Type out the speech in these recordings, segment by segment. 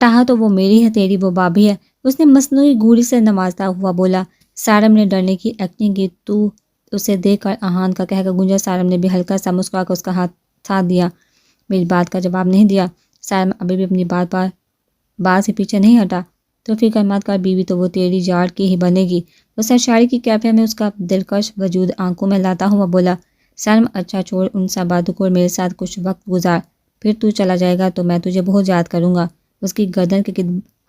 کہا تو وہ میری ہے، تیری وہ بابی ہے، اس نے مصنوعی گوڑی سے نوازتا ہوا بولا۔ سارم نے ڈرنے کی ایکٹنگ کی۔ تو اسے دیکھ کر آہان کا کہہ کر گونجا۔ سارم نے بھی ہلکا سا مسکرا کر اس کا ہاتھ تھا دیا، میری بات کا جواب نہیں دیا۔ سارم ابھی بھی اپنی بات سے پیچھے نہیں ہٹا۔ تو فکر مت کر بیوی تو وہ تیری جاڑ کی ہی بنے گی۔ وہ سرشاری کی کیفیت میں اس کا دلکش وجود آنکھوں میں لاتا ہوا بولا۔ سارم اچھا چھوڑ ان سب باتوں کو اور میرے ساتھ کچھ وقت گزار، پھر تو چلا جائے گا تو میں تجھے بہت یاد کروں گا۔ اس کی گردن کے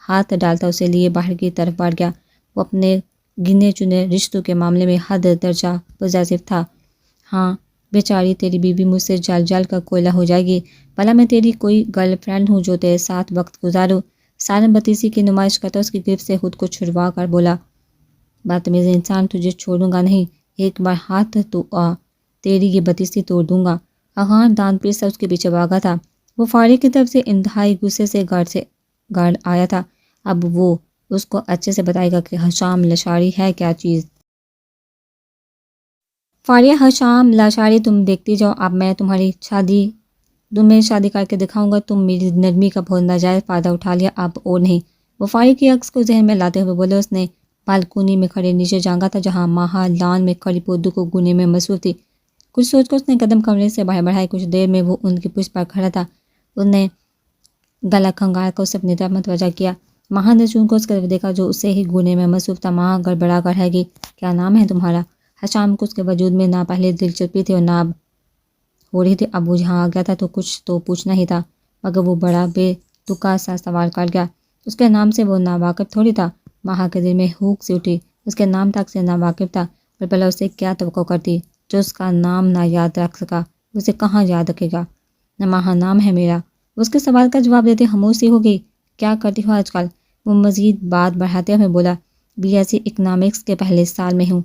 ہاتھ ڈالتا اسے لیے باہر کی طرف بڑھ گیا۔ وہ اپنے گنے چنے رشتوں کے معاملے میں حد درجہ پوزیسو تھا۔ ہاں بیچاری تیری بیوی مجھ سے جل جل کر کوئلہ ہو جائے گی، بھلا میں تیری کوئی گرل فرینڈ ہوں جو تیرے ساتھ وقت گزاروں؟ سارم بتیسی کی نمائش کرتا اس کی گرفت سے خود کو چھڑوا کر بولا۔ بدتمیز انسان، تجھے چھوڑوں گا نہیں، ایک بار ہاتھ تو آ، تیری یہ بتیسی توڑ دوں گا۔ آغان دان پیسا اس کے پیچھے بھاگا تھا۔ وہ فارغ کی طرف سے انتہائی غصے سے گارڈ آیا تھا۔ اب وہ اس کو اچھے سے بتائے گا کہ حشام لاشاری ہے کیا چیز۔ فاریہ حشام لاشاری تم دیکھتی جاؤ، اب میں تمہیں شادی کر کے دکھاؤں گا۔ تم میری نرمی کا بہت ناجائز فائدہ اٹھا لیا، اب اور نہیں۔ وہ فاریہ کی عکس کو ذہن میں لاتے ہوئے بولے۔ اس نے بالکونی میں کھڑے نیچے جھانکا تھا جہاں ماہا لان میں کھڑی پودوں کو گنے میں مصروف تھی۔ کچھ سوچ کر اس نے قدم کمرے سے باہر بڑھائے۔ کچھ دیر میں وہ ان کی پشت پر کھڑا تھا۔ اس نے گلا کھنگال کر اسے اپنی طرف متوجہ کیا۔ ماہا نے چون کو اس کی طرف دیکھا جو اسے ہی گنے میں مصروف تھا۔ ماہا گڑبڑا کر رہ گئی۔ کیا نام ہے تمہارا؟ حشام کو اس کے وجود میں نہ پہلے دلچسپی تھی اور نہ اب ہو رہی تھی۔ اب وہ جہاں آ گیا تھا تو کچھ تو پوچھنا ہی تھا، مگر وہ بڑا بے تکا سا سوال کر گیا۔ اس کے نام سے وہ ناواقف تھوڑی تھا۔ ماہا کے دل میں ہوک سی اٹھی۔ اس کے نام تک سے ناواقف تھا، پر بھلا اسے کیا توقع کرتی جو اس کا نام نہ یاد رکھ سکا؟ اسے کہاں یاد رکھے گا؟ نہ ماہا نام ہے میرا۔ اس کے سوال کا جواب دیتے خاموش سی ہو گئی۔ کیا کرتی ہو آج کل؟ وہ مزید بات بڑھاتے ہوئے بولا۔ بی ایس سی اکنامکس کے پہلے سال میں ہوں،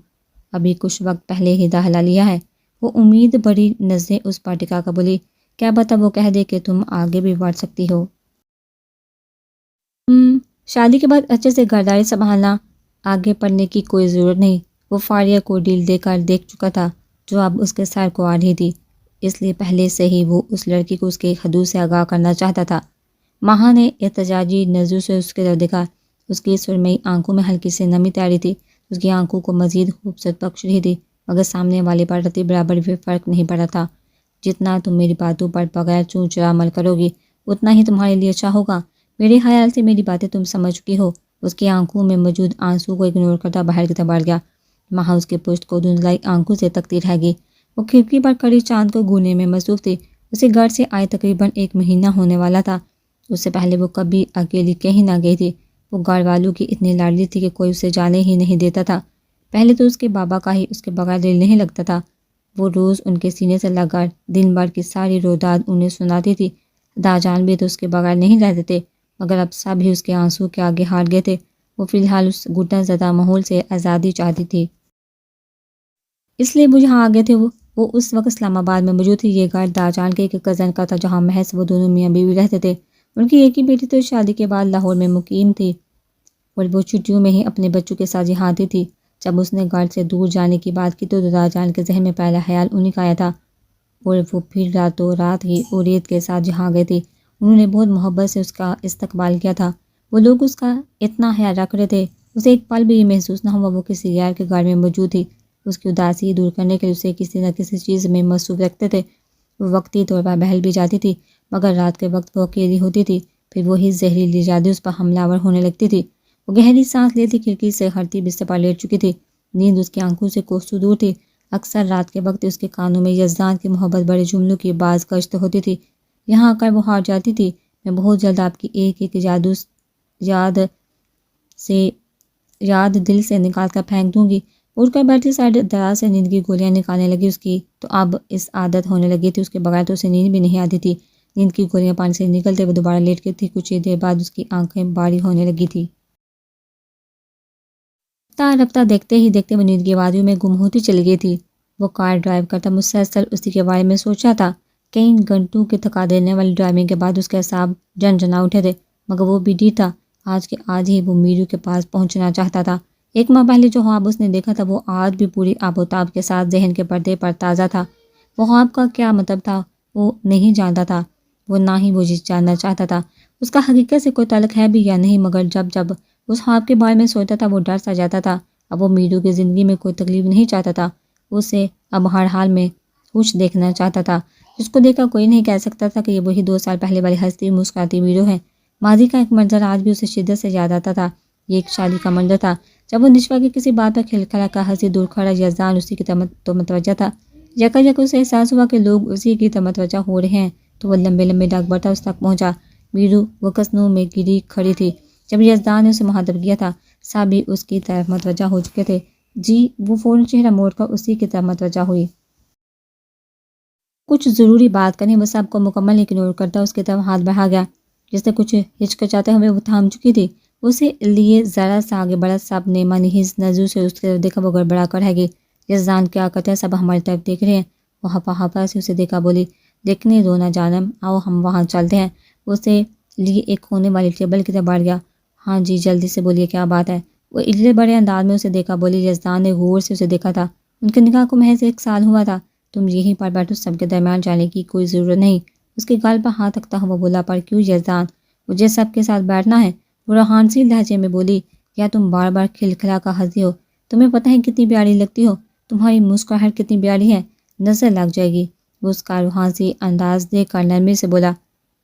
ابھی کچھ وقت پہلے ہی داخلہ لیا ہے۔ وہ امید بڑی نظریں اس پر ٹکا کر بولی۔ کیا پتہ وہ کہہ دے کہ تم آگے بھی بڑھ سکتی ہو۔ شادی کے بعد اچھے سے گھرداری سنبھالنا، آگے پڑھنے کی کوئی ضرورت نہیں۔ وہ فاریہ کو ڈیل دے کر دیکھ چکا تھا جو اب اس کے سر کو آ رہی تھی، اس لیے پہلے سے ہی وہ اس لڑکی کو اس کے حدود سے آگاہ کرنا چاہتا تھا۔ ماہا نے احتجاجی نظروں سے اس کی طرف دیکھا۔ اس کی سرمئی آنکھوں میں ہلکی سی نمی تاری تھی، اس کی آنکھوں کو مزید خوبصورت بخش رہی تھی، مگر سامنے والی پر رتی برابر بھی فرق نہیں پڑا تھا۔ جتنا تم میری باتوں پر بغیر چوں چرا عمل کرو گی اتنا ہی تمہارے لیے اچھا ہوگا۔ میرے خیال سے میری باتیں تم سمجھ چکی ہو۔ اس کی آنکھوں میں موجود آنسو کو اگنور کرتا باہر کی طرف بڑھ گیا۔ ماہا اس کے پشت کو دھندلائی آنکھوں سے تکتی رہ گئی۔ وہ کھڑکی پر کھڑی چاند کو گھورنے میں مصروف تھی۔ اسے گھر سے آئے تقریباً 1 مہینہ ہونے والا تھا۔ اس سے پہلے وہ کبھی اکیلی کہیں نہ گئی تھی۔ وہ گھر والوں کی اتنی لاڈلی تھی کہ کوئی اسے جانے ہی نہیں دیتا تھا۔ پہلے تو اس کے بابا کا ہی اس کے بغیر دل نہیں لگتا تھا۔ وہ روز ان کے سینے سے لگ کر دن بھر کی ساری روداد انہیں سناتی تھی۔ داجان بھی تو اس کے بغیر نہیں رہتے تھے، مگر اب سب ہی اس کے آنسو کے آگے ہار گئے تھے۔ وہ فی الحال اس گھٹن زدہ ماحول سے آزادی چاہتی تھی، اس لیے وہ جہاں آ گئے تھے وہ اس وقت اسلام آباد میں موجود تھی۔ یہ گھر داجان کے ایک کزن کا تھا جہاں محض وہ دونوں میاں بیوی رہتے تھے۔ ان کی ایک ہی بیٹی تو شادی کے بعد لاہور میں مقیم تھی اور وہ چھٹیوں میں ہی اپنے بچوں کے ساتھ یہاں آتی تھی۔ جب اس نے گھر سے دور جانے کی بات کی تو داجان کے ذہن میں پہلا خیال انہیں کا آیا تھا، اور وہ پھر راتوں رات ہی اوریت کے ساتھ جہاں گئے تھی۔ انہوں نے بہت محبت سے اس کا استقبال کیا تھا۔ وہ لوگ اس کا اتنا خیال رکھ رہے تھے، اسے ایک پل بھی یہ محسوس نہ ہوا وہ کسی غیر کے گھر میں موجود تھی۔ اس کی اداسی دور کرنے کے لیے اسے کسی نہ کسی چیز میں مصروف رکھتے تھے۔ وہ وقتی طور پر بہل بھی جاتی تھی، مگر رات کے وقت وہ اکیلی ہوتی تھی، پھر وہی زہریلی یادیں اس پر حملہ آور ہونے لگتی تھی۔ وہ گہری سانس لیتی کھڑکی سے ہٹتی بستر پر لیٹ چکی تھی۔ نیند اس کی آنکھوں سے کوسوں دور تھی۔ اکثر رات کے وقت اس کے کانوں میں یزدان کی محبت بڑے جملوں کی باز گشت ہوتی تھی۔ یہاں آ کر وہ ہار جاتی تھی۔ میں بہت جلد آپ کی ایک ایک یاد دل سے نکال کر پھینک دوں گی۔ اٹھ کر بیٹھی سائڈ دراز سے نیند کی گولیاں نکالنے لگی اس کی تو اب اس عادت ہونے لگی تھی، اس کے بغیر تو اسے نیند بھی نہیں آتی تھی۔ نیند کی گولیاں پانی سے نکلتے وہ دوبارہ لیٹ گئی تھی۔ کچھ ہی دیر بعد اس کی آنکھیں باری ہونے لگی تھی۔ رفتہ دیکھتے ہی دیکھتے وہ نیند کی وادیوں میں گم ہوتی چلی گئی تھی۔ وہ کار ڈرائیو کرتا مسلسل اسی کے بارے میں سوچا تھا۔ کئی گھنٹوں کے تھکا دینے والی ڈرائیونگ کے بعد اس کے اعصاب جھنجھنا اٹھے تھے، مگر وہ بھی ڈھیٹ تھا۔ آج کے آج ہی وہ میرو کے پاس پہنچنا چاہتا تھا۔ 1 ماہ پہلے جو خواب اس نے دیکھا تھا وہ آج بھی پوری آب و تاب کے ساتھ ذہن کے پردے پر تازہ تھا۔ وہ خواب کا کیا مطلب تھا وہ نہیں جانتا تھا، وہ نہ ہی وہ جاننا چاہتا تھا اس کا حقیقت سے کوئی تعلق ہے بھی یا نہیں، مگر جب جب اس خواب کے بارے میں سوچتا تھا وہ ڈر سا جاتا تھا۔ اب وہ میرو کی زندگی میں کوئی تکلیف نہیں چاہتا تھا، اسے اب ہر حال میں خوش دیکھنا چاہتا تھا، جس کو دیکھ کر کوئی نہیں کہہ سکتا تھا کہ یہ وہی 2 سال پہلے والی ہنستی مسکراتی میرو ہے۔ ماضی کا ایک منظر آج بھی اسے شدت سے یاد آتا تھا۔ یہ ایک شادی کا منظر تھا جب وہ نشوا کی کسی بات پر کھلکھلا کر ہنسی، دور کھڑا یزدان اسی کی طرف متوجہ تھا۔ یکا یک اسے احساس ہوا کہ لوگ اسی کی طرف متوجہ ہو رہے ہیں، تو وہ لمبے لمبے ڈاک بڑھتا اس تک پہنچا۔ میرو وہ کسنوں میں گری کھڑی تھی جب یزدان نے اسے مخاطب کیا تھا، سب بھی اس کی طرف متوجہ ہو چکے تھے۔ جی، وہ فوراً چہرہ موڑ کر اسی کی طرف متوجہ ہوئی۔ کچھ ضروری بات کریں، وہ سب کو مکمل اگنور کرتا اس کی طرف ہاتھ بڑھا گیا، جس سے کچھ ہچکچاتے ہوئے وہ تھام چکی تھی۔ اسے لیے ذرا سا آگے بڑھا، سب نے منحوس نظروں سے اس کی طرف دیکھا، وہ گڑبڑا کر رہ گئی۔ یزدان کیا کرتے ہیں، سب ہماری طرف دیکھ رہے ہیں۔ وہ ہپا ہپا سے اسے دیکھا، بولی، دیکھنے دو نا جانم، آؤ ہم وہاں چلتے ہیں۔ اسے لیے ایک ہونے والی ٹیبل کی طرف بڑھ گیا۔ ہاں جی، جلدی سے بولیے، کیا بات ہے؟ وہ اجلے بڑے انداز میں اسے دیکھا، بولی۔ یزدان نے غور سے اسے دیکھا تھا، ان کے نکاح کو محض 1 سال ہوا تھا۔ تم یہیں پر بیٹھو، سب کے درمیان جانے کی کوئی ضرورت نہیں۔ اس کے گال پر ہاتھ رکھتا ہوا بولا، پر کیوں یزدان؟ مجھے سب کے ساتھ بیٹھنا ہے۔ وہ روحانسی لہجے میں بولی، یا تم بار بار کھلکھلا کر ہنسی ہو؟ تمہیں پتہ ہے کتنی پیاری لگتی ہو، تمہاری مسکراہٹ کتنی پیاری ہے، نظر لگ جائے گی۔ وہ اس کا روحانسی انداز دیکھ کر نرمی سے بولا،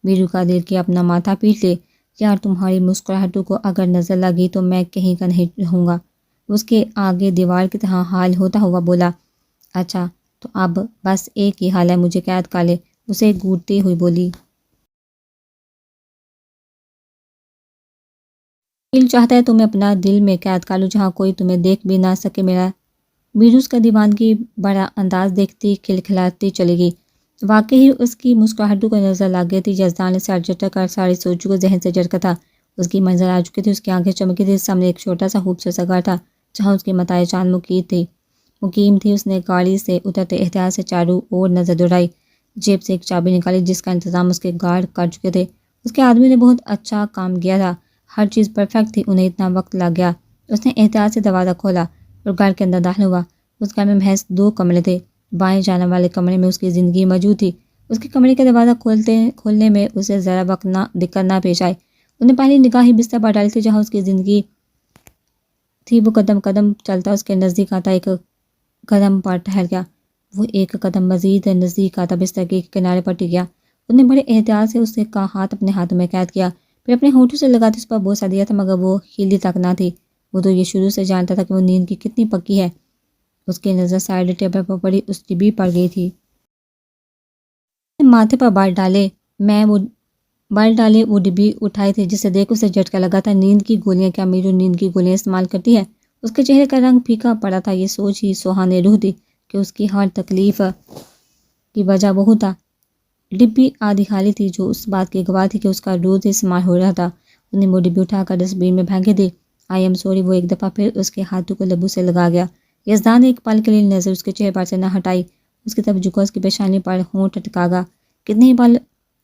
میرو کا دل کیا اپنا ماتھا پیٹ لے، یار تمہاری مسکراہٹوں کو اگر نظر لگی تو میں کہیں کا نہیں رہوں گا۔ اس کے آگے دیوار کی طرح حال ہوتا ہوا بولا، اچھا تو اب بس ایک ہی حال ہے، مجھے قید کر لے۔ اسے گھورتی ہوئی بولی، دل چاہتا ہے تمہیں اپنا دل میں قید کر لو، جہاں کوئی تمہیں دیکھ بھی نہ سکے۔ میرا میروز کا دیوانگی بڑا انداز دیکھتی کھلکھلاتی چلی گئی۔ واقعی اس کی مسکراہٹوں کو نظر لگ گئی تھی۔ یزدان نے سر جھٹک کر ساری سوچوں کو ذہن سے جھٹکا تھا۔ اس کی منظر آ چکی تھی، اس کی آنکھیں چمکی تھی۔ سامنے ایک چھوٹا سا خوبصورت سا گھر تھا جہاں اس کی متاع چاند مقیم تھی۔ اس نے گاڑی سے اترتے احتیاط سے چاروں اور نظر دوڑائی، جیب سے ایک چابی نکالی جس کا انتظام اس کے گارڈ کر چکے تھے۔ اس کے آدمی نے بہت اچھا کام کیا تھا، ہر چیز پرفیکٹ تھی، انہیں اتنا وقت لگ گیا۔ اس نے احتیاط سے دروازہ کھولا اور گھر کے اندر داخل ہوا۔ اس گھر میں محض 2 کمرے تھے۔ بائیں جانب والے کمرے میں اس کی زندگی موجود تھی۔ اس کے کمرے کا دروازہ کھولنے میں اسے ذرا وقت دقت نہ پیش آئی۔ انہیں پہلی نگاہ ہی بستر پر ڈالی تھی جہاں اس کی زندگی تھی۔ وہ قدم قدم چلتا اس کے نزدیک آتا، ایک قدم پر ٹھہر گیا۔ وہ ایک قدم مزید نزدیک آتا، بستر کے کنارے پر ٹک گیا۔ انہیں بڑے احتیاط سے اس کا ہاتھ اپنے ہاتھوں میں قید کیا، پھر اپنے ہونٹوں سے لگاتے اس پر بوسہ دیا تھا، مگر وہ ہلی تک نہ تھی۔ وہ تو یہ شروع سے جانتا تھا کہ وہ نیند کی کتنی پکی ہے۔ اس کی نظر سائڈ ٹیبل پر پڑی اس ڈبی پر گئی تھی۔ ماتھے پر بال ڈالے وہ ڈبی اٹھائی تھی، جسے دیکھ اسے جھٹکا لگا تھا۔ نیند کی گولیاں؟ کیا میرو نیند کی گولیاں استعمال کرتی ہے؟ اس کے چہرے کا رنگ پھیکا پڑا تھا۔ یہ سوچ ہی سوہانے روح تھی کہ اس کی ہر تکلیف کی وجہ وہ تھا۔ ڈبی آدھی خالی تھی، جو اس بات کی گواہ تھی کہ اس کا روز ہی استعمال ہو رہا تھا۔ انہیں وہ ڈبی اٹھا کر ڈسٹ بین میں پھینکی تھی۔ آئی ایم سوری، وہ ایک دفعہ پھر اس کے ہاتھوں کو لبوں سے لگا گیا۔ یزدان نے ایک پل کے لیے نظر اس کے چہرے پر سے نہ ہٹائی، اس کی طرف جھکا، اس کی پیشانی پر ہونٹ اٹکا گا۔ کتنے ہی پل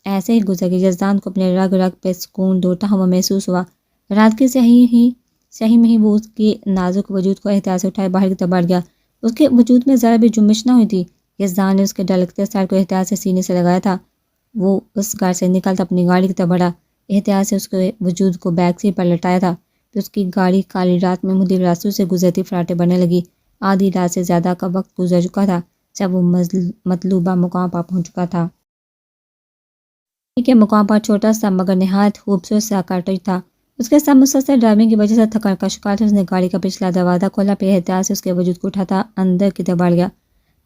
ایسے ہی گزر گئے۔ یزدان کو اپنے رگ رگ پہ سکون دوڑتا ہوا محسوس ہوا۔ رات کی سیاہی میں ہی وہ اس کے نازک وجود کو احتیاط سے اٹھائے باہر کی طرف بڑھ گیا۔ اس کے وجود میں ذرا بھی جنبش نہ ہوئی تھی۔ یزدان نے اس کے ڈھلکتے سر کو احتیاط سے سینے سے لگایا تھا۔ وہ اس گھر سے نکلتا اپنی گاڑی کی طرف بڑھا، احتیاط سے اس کے وجود کو بیک سیٹ پر لٹایا تھا۔ پھر اس کی گاڑی کالی رات میں مختلف راستوں سے گزرتی فراٹے بننے لگی۔ آدھی رات سے زیادہ کا وقت گزر چکا تھا جب وہ مطلوبہ مقام پر پہنچ چکا تھا۔ کے مقام پر چھوٹا سا مگر نہایت خوبصورت سا کاٹیج تھا۔ اس کے ساتھ مسلسل ڈرائیونگ کی وجہ سے تھکن کا شکار تھا۔ اس نے گاڑی کا پچھلا دروازہ کھولا، پھر احتیاط سے اس کے وجود کو اٹھاتا اندر کی طرف بڑھ گیا۔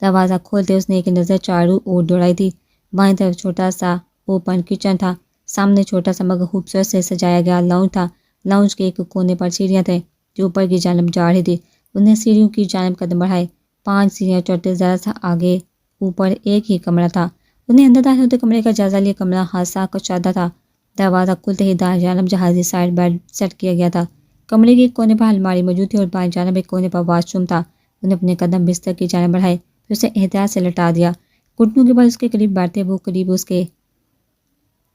دروازہ کھولتے اس نے ایک نظر چاروں اور دوڑائی تھی۔ بائیں طرف چھوٹا سا اوپن کچن تھا، سامنے چھوٹا سا مگر خوبصورت سے سجایا گیا لاؤنج تھا۔ لاؤنج کے ایک کونے پر سیڑھیاں تھیں جو اوپر کی جانب جا رہی تھی۔ انہیں سیڑھیوں کی جانب قدم بڑھائے۔ 5 سیڑھیاں چڑھتے ذرا سا آگے اوپر ایک ہی کمرہ تھا۔ انہیں اندر داخل ہوتے کمرے کا جائزہ لیا۔ کمرہ خاصا کشادہ تھا۔ دروازہ کھلتے ہی دائیں جانب جہازی سائڈ بیڈ سیٹ کیا گیا تھا۔ کمرے کے ایک کونے پر الماری موجود تھی اور بائیں جانب ایک کونے پر واش روم تھا۔ انہیں اپنے قدم بستر کی جانب بڑھائے، پھر اسے احتیاط سے لٹا دیا۔ گھٹنوں کے بل اس کے قریب بیٹھتے وہ قریب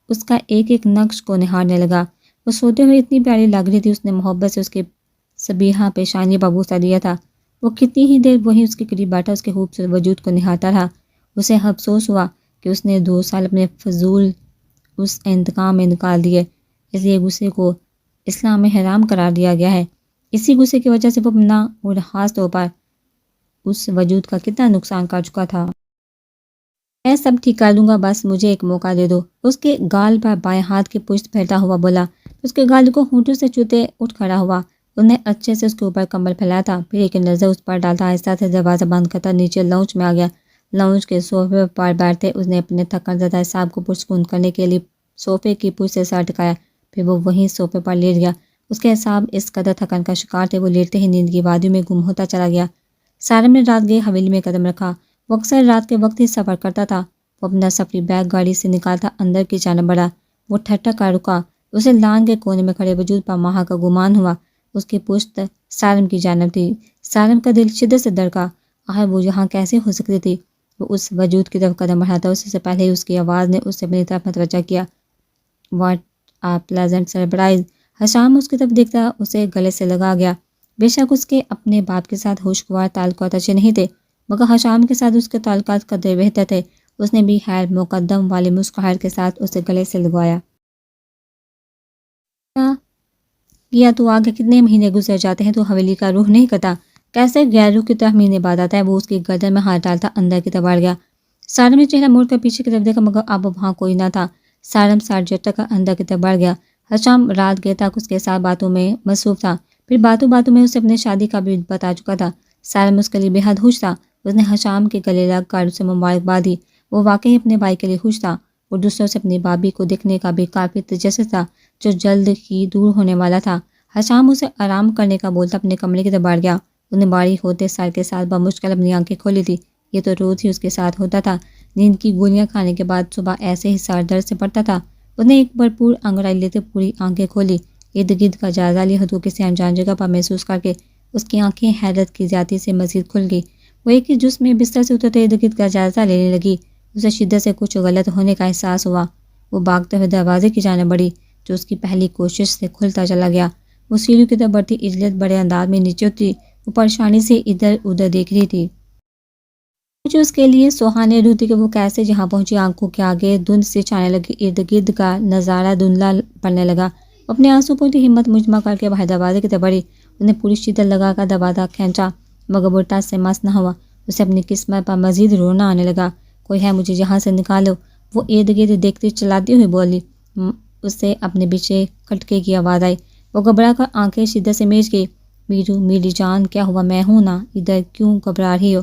اس کا ایک ایک نقش کو نہارنے لگا۔ وہ سوتے ہوئے اتنی پیاری لگ رہی تھی، اس نے محبت سے اس کے صبیحہ پیشانی پر بوسہ دیا تھا۔ وہ کتنی ہی دیر وہیں اس کے قریب بیٹھا اس کے خوبصورت وجود کو نہارتا رہا۔ اسے افسوس ہوا کہ اس نے 2 سال اپنے فضول اس انتقام میں نکال دیے، اس لیے غصے کو اسلام میں حرام قرار دیا گیا ہے۔ اسی غصے کی وجہ سے وہ اپنا اور خاص طور پر اس وجود کا کتنا نقصان کر چکا تھا۔ میں سب ٹھیک کر دوں گا، بس مجھے ایک موقع دے دو، اس کے گال پر بائیں ہاتھ کی پشت پھیرتا ہوا بولا۔ اس کے گال کو ہونٹوں سے چوتے اٹھ کھڑا ہوا، انہوں نے اچھے سے اس کے اوپر کمبل پھیلایا تھا، پھر ایک نظر اس پر ڈالتا آہستہ سے دروازہ بند کرتا نیچے لاؤنج میں آ گیا۔ لاؤنج کے صوفے پر بیٹھتے اس نے اپنے تھکن زدہ حساب کو پرسکون کرنے کے لیے صوفے کی پشت سے سر ٹکایا، پھر وہ وہیں صوفے پر لیٹ گیا۔ اس کے اعصاب اس قدر تھکن کا شکار تھے، وہ لیٹتے ہی نیند کی وادیوں میں گم ہوتا چلا گیا۔ سارم نے رات گئے حویلی میں قدم رکھا، وہ اکثر رات کے وقت ہی سفر کرتا تھا۔ وہ اپنا سفری بیگ گاڑی سے نکالتا اندر کی جانب بڑھا، وہ ٹھٹک کر رکا، اسے لان کے کونے میں کھڑے وجود پر ماہا کا گمان ہوا، اس کی پشت سارم کی جانب تھی۔ سارم کا دل شدت سے دھڑکا، آخر وہ یہاں کیسے ہو سکتی تھی؟ وہ اس وجود کی طرف قدم بڑھاتا، اس سے پہلے ہی اس کی آواز نے اسے اپنی طرف متوجہ کیا۔ What a pleasant surprise! Hisham اس کی طرف دیکھتا اسے گلے سے لگا گیا۔ بے شک اس کے اپنے باپ کے ساتھ خوشگوار تعلقات اچھے نہیں تھے، مگر حشام کے ساتھ اس کے تعلقات قدرے بہتر تھے۔ اس نے بھی خیر مقدم والی مسکراہٹ کے ساتھ اسے گلے سے لگوایا۔ کیا تو آگے کتنے مہینے گزر جاتے ہیں تو حویلی کا روح نہیں کرتا، کیسے غیر روح کی طرح مہینے بعد آتا ہے؟ وہ اس کی گردن میں ہاتھ ڈالتا اندر کی طرف بڑھ گیا۔ سارم نے چہرہ موڑ کر پیچھے کی طرف دیکھا، مگر اب وہاں کوئی نہ تھا۔ سارم ساٹھ جھٹک کر اندر کی طرف بڑھ گیا۔ حشام رات گئے تک اس کے ساتھ باتوں میں مصروف تھا، پھر باتوں میں اسے اپنے شادی کا بھی بتا چکا تھا۔ سارم اس کے لیے بے حد خوش تھا، اس نے حشام کے گلے لگ کر اسے مبارکباد دی۔ وہ واقعی اپنے بھائی کے لیے خوش تھا، اور دوسروں سے اپنی بابی کو دیکھنے کا بھی کافی تجسس تھا جو جلد ہی دور ہونے والا تھا۔ حشام اسے آرام کرنے کا بولتا اپنے کمرے کی طرف بڑھ گیا۔ انہیں باری ہوتے سر کے ساتھ بمشکل اپنی آنکھیں کھولی تھی، یہ تو روز ہی اس کے ساتھ ہوتا تھا۔ نیند کی گولیاں کھانے کے بعد صبح ایسے ہی سر درد سے پڑتا تھا۔ اس نے ایک بھرپور انگڑائی لیتے پوری آنکھیں کھولی، ارد گرد کا جائزہ لیا، ہاتھوں کسی انجان جگہ پر محسوس کر کے اس کی آنکھیں حیرت کی زیادتی سے مزید کھل گئی۔ وہ ایک ہی جسم میں بستر سے اترتے ارد گرد کا جائزہ لینے لگی۔ اسے شدت سے کچھ غلط ہونے کا احساس ہوا۔ وہ بھاگتے ہوئے دروازے کی جانب بڑھی، جو اس کی پہلی کوشش سے کھلتا چلا گیا۔ وہ سیڑھیوں کی طرف بڑھتی عجلت بڑے انداز میں نیچے اتری، وہ پریشانی سے ادھر ادھر دیکھ رہی تھی۔ مجھے اس کے لیے سوہانے روح تھی کہ وہ کیسے جہاں پہنچی، آنکھوں کے آگے دھند سے چھانے لگی، ارد گرد کا نظارہ دھندلا پڑنے لگا۔ اپنے آنسو پوتی ہمت مجمع کر کے باہر دروازے کی طرف بڑھی، اس نے پوری شدت لگا کر دروازہ کھینچا، مگر وہ ٹس سے مس نہ ہوا۔ اسے اپنی قسمت پر مزید رونا آنے لگا۔ کوئی ہے، مجھے یہاں سے نکالو، وہ ارد گرد دیکھتی چلاتی ہوئی بولی۔ اس سے اپنے پیچھے کھٹکے کی آواز آئی، وہ گھبرا کر آنکھیں شدت سے میچ گئی۔ میرو، میری جان، کیا ہوا؟ میں ہوں نا، ادھر کیوں گھبرا رہی ہو؟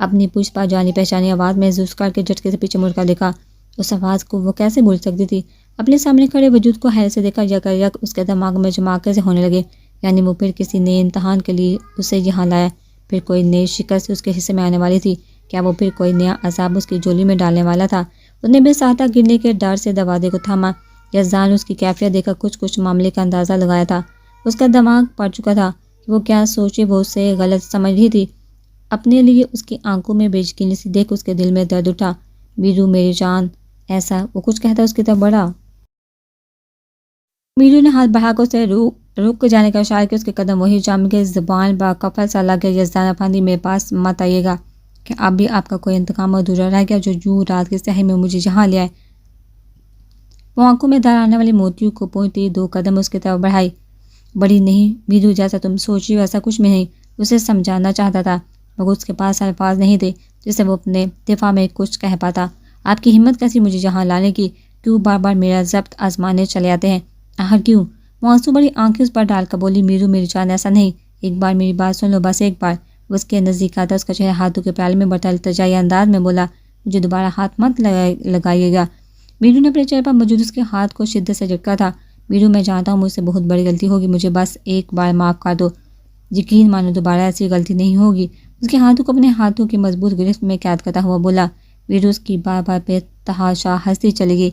اپنی پوچھ پر جانی پہچانی آواز محسوس کر کے جھٹکے سے پیچھے مڑ کر دیکھا۔ اس آواز کو وہ کیسے بھول سکتی تھی؟ اپنے سامنے کھڑے وجود کو حیرت سے دیکھا، یک اس کے دماغ میں جماکے سے ہونے لگے، یعنی وہ پھر کسی نئے امتحان کے لیے اسے یہاں لایا، پھر کوئی نئی شکست اس کے حصے میں آنے والی تھی، کیا وہ پھر کوئی نیا عذاب اس کی جولی میں ڈالنے والا تھا؟ اس نے بے ساختہ گرنے کے ڈر سے دروازے کو تھاما۔ یزدان اس کی کیفیت دیکھ کر کچھ معاملے کا اندازہ لگایا تھا۔ اس کا دماغ پڑ چکا تھا کہ وہ کیا سوچے، وہ اسے غلط سمجھ رہی تھی۔ اپنے لیے اس کی آنکھوں میں بے یقینی سی دیکھ اس کے دل میں درد اٹھا۔ میرو، میری جان، ایسا وہ کچھ کہتا اس کی طرف بڑھا۔ میرو نے ہاتھ بڑھا کر اسے رک جانے کا اشارہ کیا، اس کے قدم وہی جم کے زبان با کفل سا لگ گیا۔ یزدان افندی، میرے پاس مت آئیے گا کہ اب بھی آپ کا کوئی انتقام ادھورا رہ گیا جو یوں رات کے سحر میں مجھے یہاں لے آئے؟ وہ آنکھوں میں دار آنے والی موتیوں کو پوچھتی دو قدم اس کی طرف بڑھائی۔ بڑی نہیں میرو، جیسا تم سوچ رہی ہو ایسا کچھ بھی نہیں۔ اسے سمجھانا چاہتا تھا، مگر اس کے پاس الفاظ نہیں تھے جس سے وہ اپنے دفاع میں کچھ کہہ پاتا۔ آپ کی ہمت کیسی مجھے یہاں لانے کی؟ کیوں بار بار میرا ضبط آزمانے چلے آتے ہیں؟ آخر کیوں؟ وہ آنسو بڑی آنکھیں اس پر ڈال کر بولی، میرو، میری جان، ایسا نہیں، ایک بار میری بات سن لو، بس ایک بار۔ وہ اس کے نزدیک آتا، اس کا چہرہ ہاتھوں کے پیالے میں بڑھتا التجائی انداز میں بولا، مجھے دوبارہ ہاتھ مت لگائیے گا۔ میرو نے اپنے چہرے پر موجود اس کے ہاتھ کو شدت سے جھٹکا تھا۔ میرو، میں جانتا ہوں مجھ سے بہت بڑی غلطی ہوگی، مجھے بس ایک بار معاف کر دو، یقین مانو دوبارہ ایسی غلطی نہیں ہوگی۔ اس کے ہاتھوں کو اپنے ہاتھوں کی مضبوط گرفت میں قید کرتا ہوا بولا۔ میرو اس کی بار بار بے تحاشا ہنستی چلی گئی،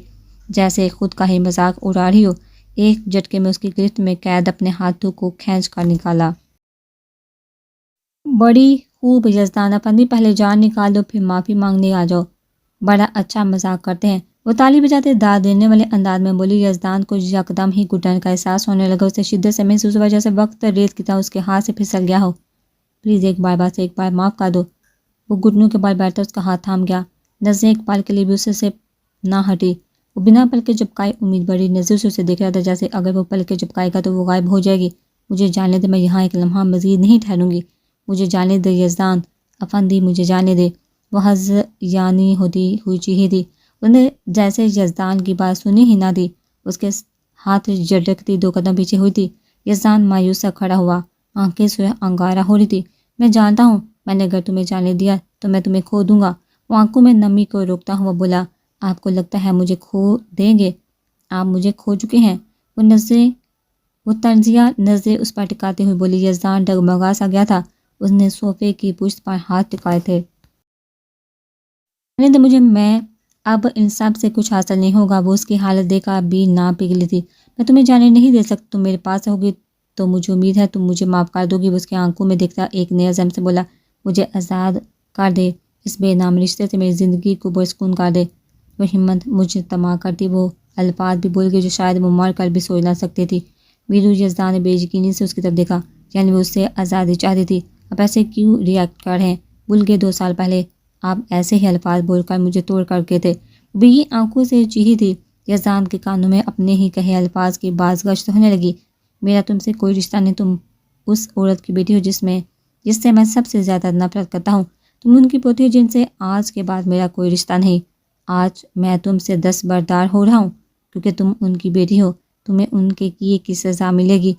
جیسے خود کا ہی مذاق اڑا رہی ہو۔ ایک جھٹکے میں اس کی گرفت میں قید اپنے ہاتھوں کو کھینچ کر نکالا۔ بڑی خوب یزدان افندی، پہلے جان نکال دو پھر معافی مانگنے آ جاؤ، بڑا اچھا مذاق کرتے ہیں۔ وہ تالی بجاتے داد دینے والے انداز میں بولی۔ یزدان کو یکدم ہی گھٹن کا احساس ہونے لگا، اسے شدت سے محسوس ہوا جیسے وقت ریت کی طرح اس کے ہاتھ سے پھسل گیا ہو۔ پلیز ایک بار، بس ایک بار معاف کر دو۔ وہ گھٹنوں کے بل بیٹھا اس کا ہاتھ تھام گیا، نظریں ایک پل کے لیے بھی اسے سے نہ ہٹی۔ وہ بنا پلکے جھپکائے امید بڑی نظر سے اسے دیکھ رہا تھا، جیسے اگر وہ پلکے جھپکائے گا تو وہ غائب ہو جائے گی۔ مجھے جانے دے، میں یہاں ایک لمحہ مزید نہیں ٹھہروں گی۔ مجھے جانے دے یزدان افندی، مجھے جانے دے۔ وہ یعنی ہوتی ہوئی چیخی تھی۔ اس نے جیسے یزدان کی بات سنی ہی نہ تھی، اس کے ہاتھ جھٹکتی 2 قدم پیچھے ہوئی تھی۔ یزدان مایوس سا کھڑا ہوا، آنکھیں سوئے انگارہ ہو رہی تھی۔ میں جانتا ہوں، میں نے اگر تمہیں جانے دیا تو میں تمہیں کھو دوں گا۔ وہ آنکھوں میں نمی کو روکتا ہوا بولا، آپ کو لگتا ہے مجھے کھو دیں گے؟ آپ مجھے کھو چکے ہیں۔ وہ طنزیہ نظریں اس پر ٹکاتے ہوئے بولی۔ یزدان ڈگمگا سا گیا تھا۔ اس نے صوفے کی پشت پر ہاتھ ٹکائے تھے۔ مجھے، میں اب ان سب سے کچھ حاصل نہیں ہوگا۔ وہ اس کی حالت دیکھ کر بھی نہ پگھلی تھی۔ میں تمہیں جانے نہیں دے سکتا، تم میرے پاس ہوگی تو مجھے امید ہے تم مجھے معاف کر دو گی۔ وہ اس کی آنکھوں میں دیکھتا ایک نئے عزم سے بولا، مجھے آزاد کر دے، اس بے نام رشتے سے میری زندگی کو پرسکون کر دے۔ وہ ہمت مجھے تما کرتی وہ الفاظ بھی بول گئی جو شاید وہ مر کر بھی سوچ نہ سکتی تھی۔ ویرو، یزدان نے بے یقینی سے اس کی طرف دیکھا، یعنی وہ اس سے آزادی چاہتی تھی۔ اب ایسے کیوں ریئیکٹ کر رہے ہیں؟ بھول گئے 2 سال پہلے آپ ایسے ہی الفاظ بول کر مجھے توڑ کر کے تھے۔ وہ بھی آنکھوں سے چیخی تھی۔ یزدان کے کانوں میں اپنے ہی کہے الفاظ کی بازگشت ہونے لگی۔ میرا تم سے کوئی رشتہ نہیں، تم اس عورت کی بیٹی ہو جس سے میں سب سے زیادہ نفرت کرتا ہوں۔ تم ان کی پوتی ہو جن سے آج کے بعد میرا کوئی رشتہ نہیں۔ آج میں تم سے دستبردار ہو رہا ہوں کیونکہ تم ان کی بیٹی ہو، تمہیں ان کے کیے کی سزا ملے گی۔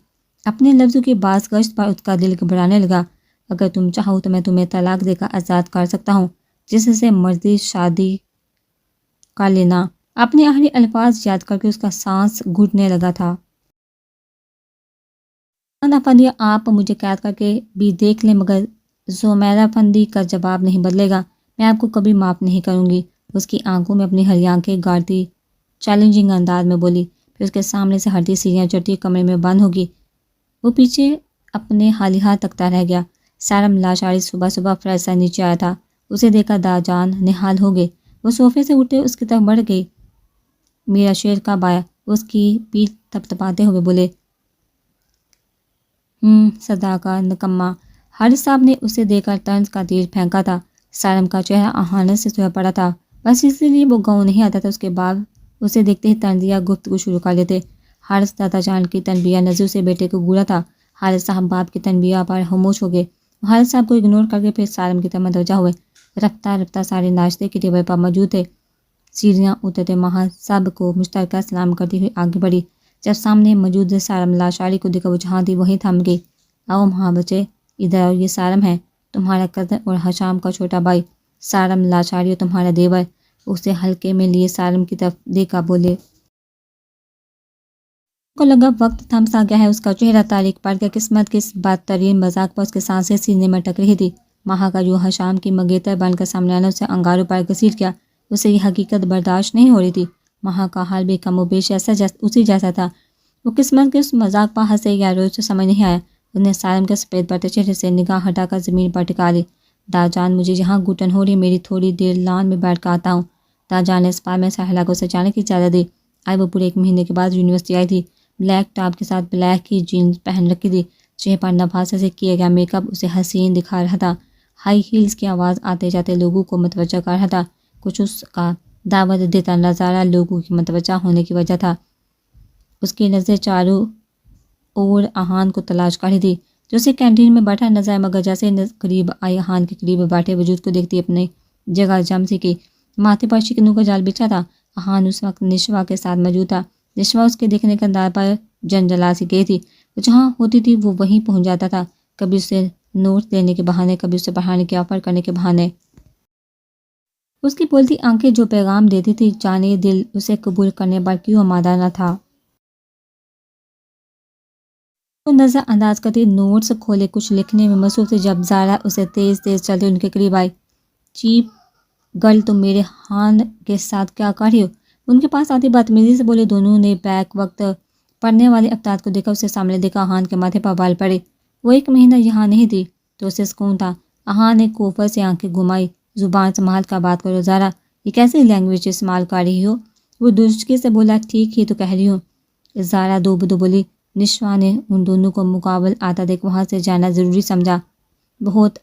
اپنے لفظوں کی بازگشت پر اس کا دل گھبرانے لگا۔ اگر تم چاہو تو میں تمہیں طلاق دے کر آزاد کر سکتا ہوں، جس سے مرضی شادی کر لینا۔ اپنے آخری الفاظ یاد کر کے اس کا سانس گھٹنے لگا تھا۔ افندی، آپ مجھے قید کر کے بھی دیکھ لیں مگر زمیرہ افندی کا جواب نہیں بدلے گا۔ میں آپ کو کبھی معاف نہیں کروں گی۔ اس کی آنکھوں میں اپنی ہری آنکھیں گاڑتی چیلنجنگ انداز میں بولی، پھر اس کے سامنے سے ہٹتی سیڑھیاں چڑھتی کمرے میں بند ہوگی۔ وہ پیچھے اپنے حالی ہاتھ تکتا رہ گیا۔ سارم لاشاری صبح صبح فرش سے نیچے آیا تھا۔ اسے دیکھا داجان نہال ہو گئے۔ وہ صوفے سے اٹھے اس کی طرف بڑھ گئی۔ میرا شیر کب آیا؟ اس کی پیٹھ تھپتھپاتے ہوئے بولے۔ صدا کا نکما۔ حارث صاحب نے اسے دیکھ کر طنز کا تیر پھینکا تھا۔ سارم کا چہرہ اہانت سے سویا پڑا تھا، بس اسی لیے وہ گاؤں نہیں آتا تھا۔ اس کے بعد اسے دیکھتے ہی طنزیہ گفتگو شروع کر لیتے۔ حارث دادا جان کی تنبیہ نظر سے بیٹے کو گورا تھا۔ حارث صاحب باپ کی تنبیہ پر خاموش ہو گئے۔ حارث صاحب کو اگنور کر کے پھر سارم کی طرف متوجہ ہوئے۔ رفتہ رفتہ سارے ناشتے کے ٹیبل پر موجود تھے۔ سیڑھیاں اترتے مہا سب کو مشترکہ سلام کرتی ہوئی آگے بڑھی۔ جب سامنے موجود سارم لاشاری کو دیکھا وہ جہاں تھی وہیں تھم گئی۔ آؤ ماں بچے، ادھر آؤ، یہ سارم ہے، تمہارا کزن اور حشام کا چھوٹا بھائی۔ سارم لاشاری اور تمہارا دیور۔ اسے ہلکے میں لیے سارم کی طرف دیکھا بولے۔ کو لگا وقت تھم سا گیا ہے۔ اس کا چہرہ تاریک پڑ گیا۔ قسمت کس بدترین مذاق پر اس کے سانسیں سینے میں اٹک رہی تھی۔ ماہا کا جو حشام کی منگیتر بن کر سامنے آنا اسے انگاروں پر گھسیٹ گیا۔ اسے یہ حقیقت برداشت نہیں ہو رہی تھی۔ ماہا کا حال بھی کم و بیش اسی جیسا تھا۔ وہ قسمت کے اس مذاق پر ہنسے یا روئے اسے سمجھ نہیں آیا۔ اس نے سارم کے سفید بڑھتے چہرے سے نگاہ ہٹا کر زمین پر ٹکا لی۔ داجان، مجھے یہاں گھٹن ہو رہی ہے، میری تھوڑی دیر لان میں بیٹھ کر آتا ہوں۔ داجان نے اس بار میں ساحلہ کو اچانک کی اجازت دی۔ آج وہ پورے 1 مہینے کے بعد یونیورسٹی آئی تھی۔ بلیک ٹاپ کے ساتھ بلیک ہی جینز پہن رکھی تھی۔ چہرے پر نفاست سے کیا گیا میک اپ اسے حسین دکھا رہا تھا۔ ہائی ہیلز کی آواز آتے جاتے لوگوں کو متوجہ کر رہا تھا۔ کچھ اس کا دعوت دیتا نظارہ لوگوں کی متوجہ ہونے کی وجہ تھا۔ اس کی نظر چاروں اور احان کو تلاش کر رہی تھی جو اسے کینٹین میں بیٹھا نظر آیا، مگر جیسے قریب آئی احان کے قریب بیٹھے وجود کو دیکھتی اپنی جگہ جم سی کی۔ ماتھے پر شکنوں کا جال بچھا تھا۔ احان اس وقت نشوا کے ساتھ موجود تھا۔ نشوا اس کے دیکھنے کے انداز پر جنجلا سی گئی تھی۔ وہ جہاں ہوتی تھی وہ وہیں پہنچ جاتا تھا، کبھی اسے نوٹ دینے کے بہانے، کبھی اسے پڑھانے کے آفر کرنے کے بہانے۔ اس کی بولتی آنکھیں جو پیغام دیتی تھی، جانے دل اسے قبول کرنے پر کیوں آمادہ نہ تھا۔ وہ نظر انداز کرتی نوٹس کھولے کچھ لکھنے میں مصروف تھی جب زارا اسے تیز تیز چلتے ان کے قریب آئی۔ چیپ گرل، تم میرے ہان کے ساتھ کیا کر رہی ہو؟ ان کے پاس آتی بدتمیزی سے بولے۔ دونوں نے بیک وقت پڑھنے والے افطار کو دیکھا۔ اسے سامنے دیکھا، احان کے ماتھے پر بال پڑے۔ وہ 1 مہینہ یہاں نہیں تھی تو اسے سکون تھا۔ احان نے کوفر سے آنکھیں گھمائی۔ زبان سنبھال کر بات کرو زارا، یہ کیسی لینگویج استعمال کر رہی ہو؟ وہ درجکی سے بولا، ٹھیک ہی تو کہہ رہی ہوں۔ زارا دو بدو بولی۔ نشوا نے ان دونوں کو مقابل آتا دیکھ وہاں سے جانا ضروری سمجھا۔ بہت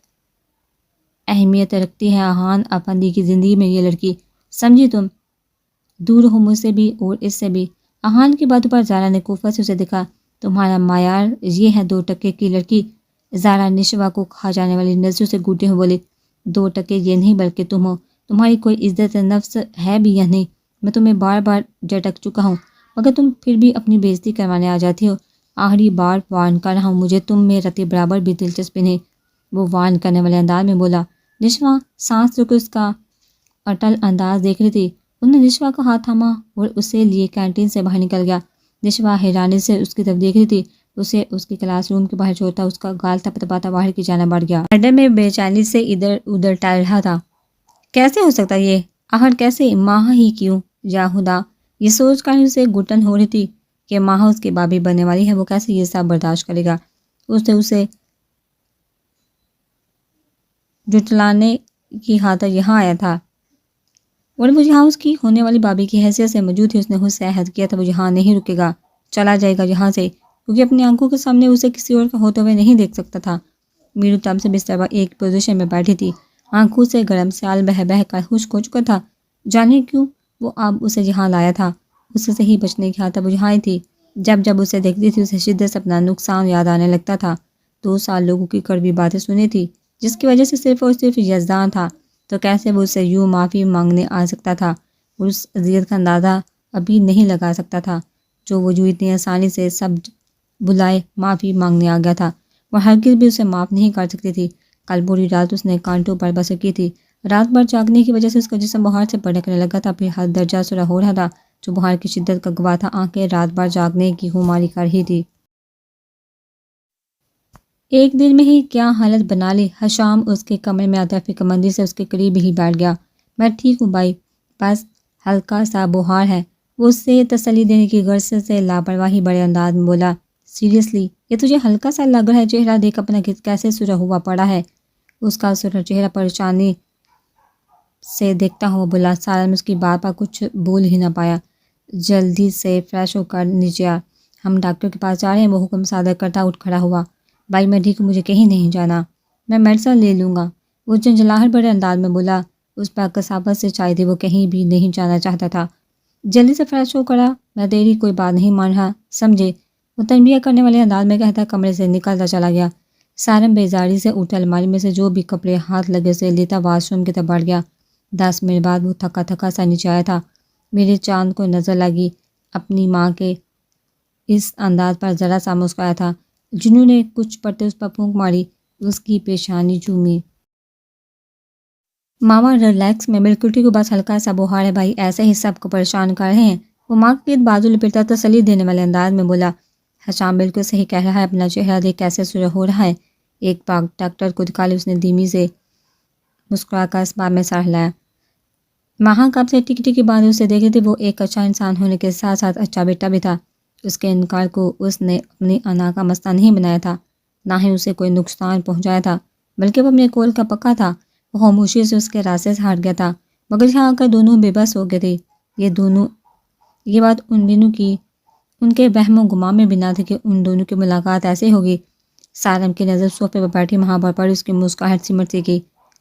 اہمیت رکھتی ہے احان افندی کی زندگی میں یہ لڑکی، سمجھی تم؟ دور ہو مجھ سے بھی اور اس سے بھی۔ احان کی باتوں پر زارا نے کوفہ سے اسے دکھا۔ تمہارا معیار یہ ہے 2 کی لڑکی؟ زارا نشوا کو کھا جانے والی نظروں سے گوٹے ہوئے بولی، 2 یہ نہیں بلکہ تم ہو، تمہاری کوئی عزت نفس ہے بھی یا نہیں؟ میں تمہیں بار بار جھٹک چکا ہوں مگر تم پھر بھی اپنی بےزتی کروانے آ جاتی ہو۔ آخری بار وارن کر رہا ہوں، مجھے تم میں رتی برابر بھی دلچسپی نہیں۔ وہ وارن کرنے والے انداز میں بولا۔ نشوا سانس روک اس کا اٹل انداز دیکھ رہی تھی۔ انہوں نے نشوا کا ہاتھ تھاما اور اسے لیے کینٹین سے باہر نکل گیا۔ نشوا حیرانی سے اس کی طرف دیکھ رہی تھی۔ اسے اس کے کلاس روم کے باہر چھوڑتا اس کا گال تپ تپاتا باہر کی جانب بڑھ گیا۔ گارڈن میں بے چینی سے ادھر ادھر ٹہل رہا تھا۔ کیسے ہو سکتا یہ؟ آخر کیسے؟ ماہ ہی کیوں؟ یا خدا! یہ سوچ کر اسے گھٹن ہو رہی تھی کہ ماہ اس کی بابی بننے والی ہے، وہ کیسے یہ سب برداشت کرے گا؟ اس نے اسے جٹلانے کی خاطر یہاں آیا تھا اور وہ یہاں اس کی ہونے والی بابی کی حیثیت سے موجود تھی۔ اس نے خود سے عہد کیا تھا وہ یہاں نہیں رکے گا، چلا جائے گا یہاں سے، کیونکہ اپنی آنکھوں کے سامنے اسے کسی اور کا ہوتے ہوئے نہیں دیکھ سکتا تھا۔ میرو تب سے بستر پر ایک پوزیشن میں بیٹھی تھی، آنکھوں سے گرم سیال بہہ بہہ کر خشک ہو چکا تھا۔ جانے کیوں وہ اب اسے یہاں لایا تھا؟ اس سے صحیح بچنے کی خاطر وہ یہاں ہی تھی۔ جب جب اسے دیکھتی تھی اسے شدت سے اپنا نقصان یاد آنے لگتا تھا۔ 2 سال لوگوں کی کڑوی باتیں سنی تھی جس کی وجہ سے صرف اور صرف یزدان تھا، تو کیسے وہ اسے یوں معافی مانگنے آ سکتا تھا اور اس اذیت کا اندازہ ابھی نہیں لگا سکتا تھا جو وہ جو اتنی آسانی سے سب بلائے معافی مانگنے آ گیا تھا۔ وہ ہرگز بھی اسے معاف نہیں کر سکتی تھی۔ کل پوری رات اس نے کانٹوں پر بسر کی تھی۔ رات بھر جاگنے کی وجہ سے اس کا جسم بخار سے بھڑکنے لگا تھا، پھر ہر درجہ سرا ہو رہا تھا جو بخار کی شدت کا گواہ تھا۔ آنکھیں رات بھر جاگنے کی خماری کر رہی تھی۔ ایک دن میں ہی کیا حالت بنا لی۔ حشام اس کے کمرے میں آتا فکر مندی سے اس کے قریب ہی بیٹھ گیا۔ میں ٹھیک ہوں بھائی، بس ہلکا سا بخار ہے، وہ اس سے تسلی دینے کی غرض سے لاپرواہی بڑے انداز میں بولا۔ سیریسلی یہ تجھے ہلکا سا لگ رہا ہے؟ چہرہ دیکھ اپنا کیسے سرخ ہوا پڑا ہے۔ اس کا سرخ چہرہ پریشانی سے دیکھتا ہوا بولا۔ سالم اس کی بات پر کچھ بول ہی نہ پایا۔ جلدی سے فریش ہو کر نیچے آ، ہم ڈاکٹر کے پاس جا رہے ہیں، وہ حکم صادر کرتا اٹھ کھڑا ہوا۔ بھائی میں ٹھیک ہوں، مجھے کہیں نہیں جانا، میں میڈیسن لے لوں گا، وہ جھنجھلاہٹ بڑے انداز میں بولا۔ اس پر کثافت سے چاہیے وہ کہیں بھی نہیں جانا چاہتا تھا۔ جلدی سے فریش ہو کر آ، میں تیری کوئی بات نہیں مان رہا، سمجھے؟ وہ تنبیہ کرنے والے انداز میں کہتا کمرے سے نکلتا چلا گیا۔ سالم بیزاری سے اٹھ الماری میں سے جو بھی کپڑے ہاتھ لگے سے لیتا واش روم کی طرف بڑھ گیا۔ 10 منٹ بعد وہ تھکا تھکا سا نیچے آیا تھا۔ میرے چاند کو نظر لگی اپنی ماں کے اس انداز پر ذرا سا مسکرایا تھا۔ جنوں نے کچھ پڑتے اس پر پھونک ماری، اس کی پیشانی چومی۔ ماما ریلیکس، میں بالکل ٹھیک ہوں، بس ہلکا سا بخار ہے بھائی، ایسے ہی سب کو پریشان کر رہے ہیں۔ وہ ماں کے بازو لپٹتا تسلی دینے والے انداز میں بولا۔ حشام بالکل صحیح کہہ رہا ہے، اپنا چہرہ دیکھ کیسے سرخ ہو رہا ہے۔ ایک بار ڈاکٹر کو دکھا لی، اس نے دھیمی سے مسکرا کر اس بات میں سر ہلایا۔ ماں کب سے ٹکی ٹکی باندھے اسے دیکھ رہی تھی۔ وہ ایک اچھا انسان ہونے کے ساتھ ساتھ اچھا بیٹا بھی تھا۔ اس کے انکار کو اس نے اپنی انا کا مسئلہ نہیں بنایا تھا، نہ ہی اسے کوئی نقصان پہنچایا تھا، بلکہ وہ اپنے قول کا پکا تھا۔ وہ خاموشی سے اس کے راستے سے ہٹ گیا تھا، مگر یہاں آ کر دونوں بے بس ہو گئے تھے۔ یہ بات ان دنوں کی ان کے وہم و گمان میں بھی نہ تھی کہ ان دونوں کی ملاقات ایسے ہوگی۔ سالم کی نظر صوفے پر بیٹھی ماں پر پڑی، اس کی مسکراہٹ سمٹ سی گئی۔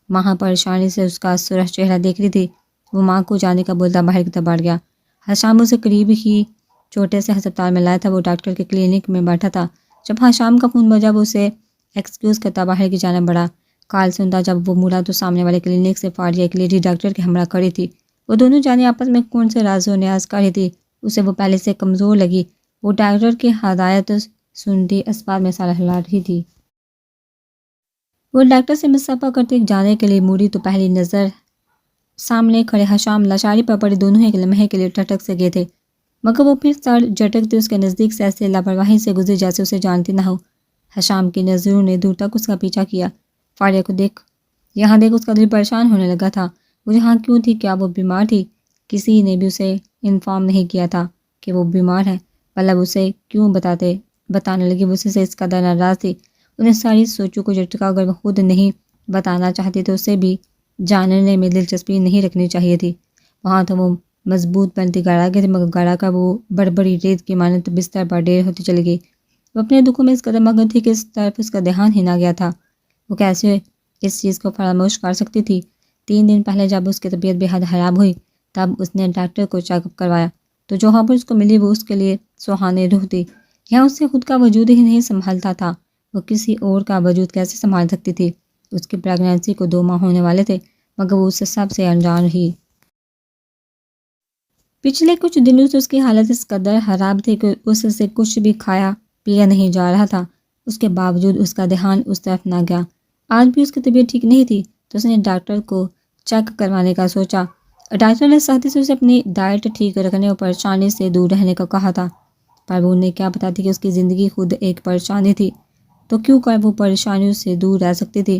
ماں پریشانی سے اس کا سرخ چہرہ دیکھ رہی تھی۔ وہ ماں کو جانے کا بولتا باہر کی طرف بڑھ گیا۔ حشام اسے قریب ہی چھوٹے سے ہسپتال میں لایا تھا، وہ ڈاکٹر کے کلینک میں بیٹھا تھا۔ جب حشام کا فون بجا وہ اسے ایکسکیوز کرتا باہر کی جانب بڑھا۔ کال سنتا جب وہ مڑا تو سامنے والے کلینک سے فارغ ایک لیڈی ڈاکٹر کے ہمراہ کھڑی تھی۔ وہ دونوں جانے آپس میں کون سے راز و نیاز کر رہی تھی۔ اسے وہ پہلے سے کمزور لگی۔ وہ ڈاکٹر کی ہدایت سنتی اسباب میں سر ہلا رہی تھی۔ وہ ڈاکٹر سے مصافحہ کرتے جانے کے لیے مڑی تو پہلی نظر سامنے کھڑے حشام لاشاری پر پڑے دونوں ایک لمحے کے لیے ٹھٹک سے گئے تھے، مگر وہ پھر سر جھٹکتے اس کے نزدیک سے ایسے لاپرواہی سے گزری جیسے اسے جانتی نہ ہو۔ حشام کی نظروں نے دور تک اس کا پیچھا کیا۔ فاریہ کو دیکھ، یہاں دیکھ، اس کا دل پریشان ہونے لگا تھا۔ وہ یہاں کیوں تھی؟ کیا وہ بیمار تھی؟ کسی نے بھی اسے انفارم نہیں کیا تھا کہ وہ بیمار ہے، مطلب اسے کیوں بتانے لگی؟ وہ اسے سے اس قدر ناراض تھی۔ انہیں ساری سوچوں کو جھٹکا، اگر وہ خود نہیں بتانا چاہتی تو اسے بھی جاننے میں دلچسپی نہیں رکھنی چاہیے تھی۔ وہاں تو وہ مضبوط بنتی گڑا گئی تھی، مگر گڑا کر وہ بڑبڑی ریت کی مانند بستر پر ڈھیر ہوتی چلی گئی۔ وہ اپنے دکھوں میں اس قدر مگن تھی کہ اس طرف اس کا دھیان ہی نہ گیا تھا۔ وہ کیسے اس چیز کو فراموش کر سکتی تھی؟ 3 دن پہلے جب اس کی طبیعت بے حد خراب ہوئی تب اس نے ڈاکٹر کو چیک اپ کروایا تو جو خبر اس کو ملی وہ اس کے لیے سہانے روح تھی۔ یہاں اس سے خود کا وجود ہی نہیں سنبھالتا تھا، وہ کسی اور کا وجود کیسے سنبھال سکتی تھی؟ اس کی پریگنینسی کو 2 ماہ ہونے والے تھے مگر وہ اس سے سب سے انجان رہی۔ پچھلے کچھ دنوں سے اس کی حالت اس قدر خراب تھی کہ اس سے کچھ بھی کھایا پیا نہیں جا رہا تھا۔ اس کے باوجود اس کا دھیان اس طرف نہ گیا۔ آج بھی اس کی طبیعت ٹھیک نہیں تھی تو اس نے ڈاکٹر کو چیک کروانے کا سوچا۔ ڈاکٹر نے سختی سے اسے اپنی ڈائٹ ٹھیک رکھنے اور پریشانی سے دور رہنے کو کہا تھا، پر وہ انہیں کیا پتا تھی کہ اس کی زندگی خود ایک پریشانی تھی، تو کیوں کر وہ پریشانیوں سے دور رہ سکتی تھی۔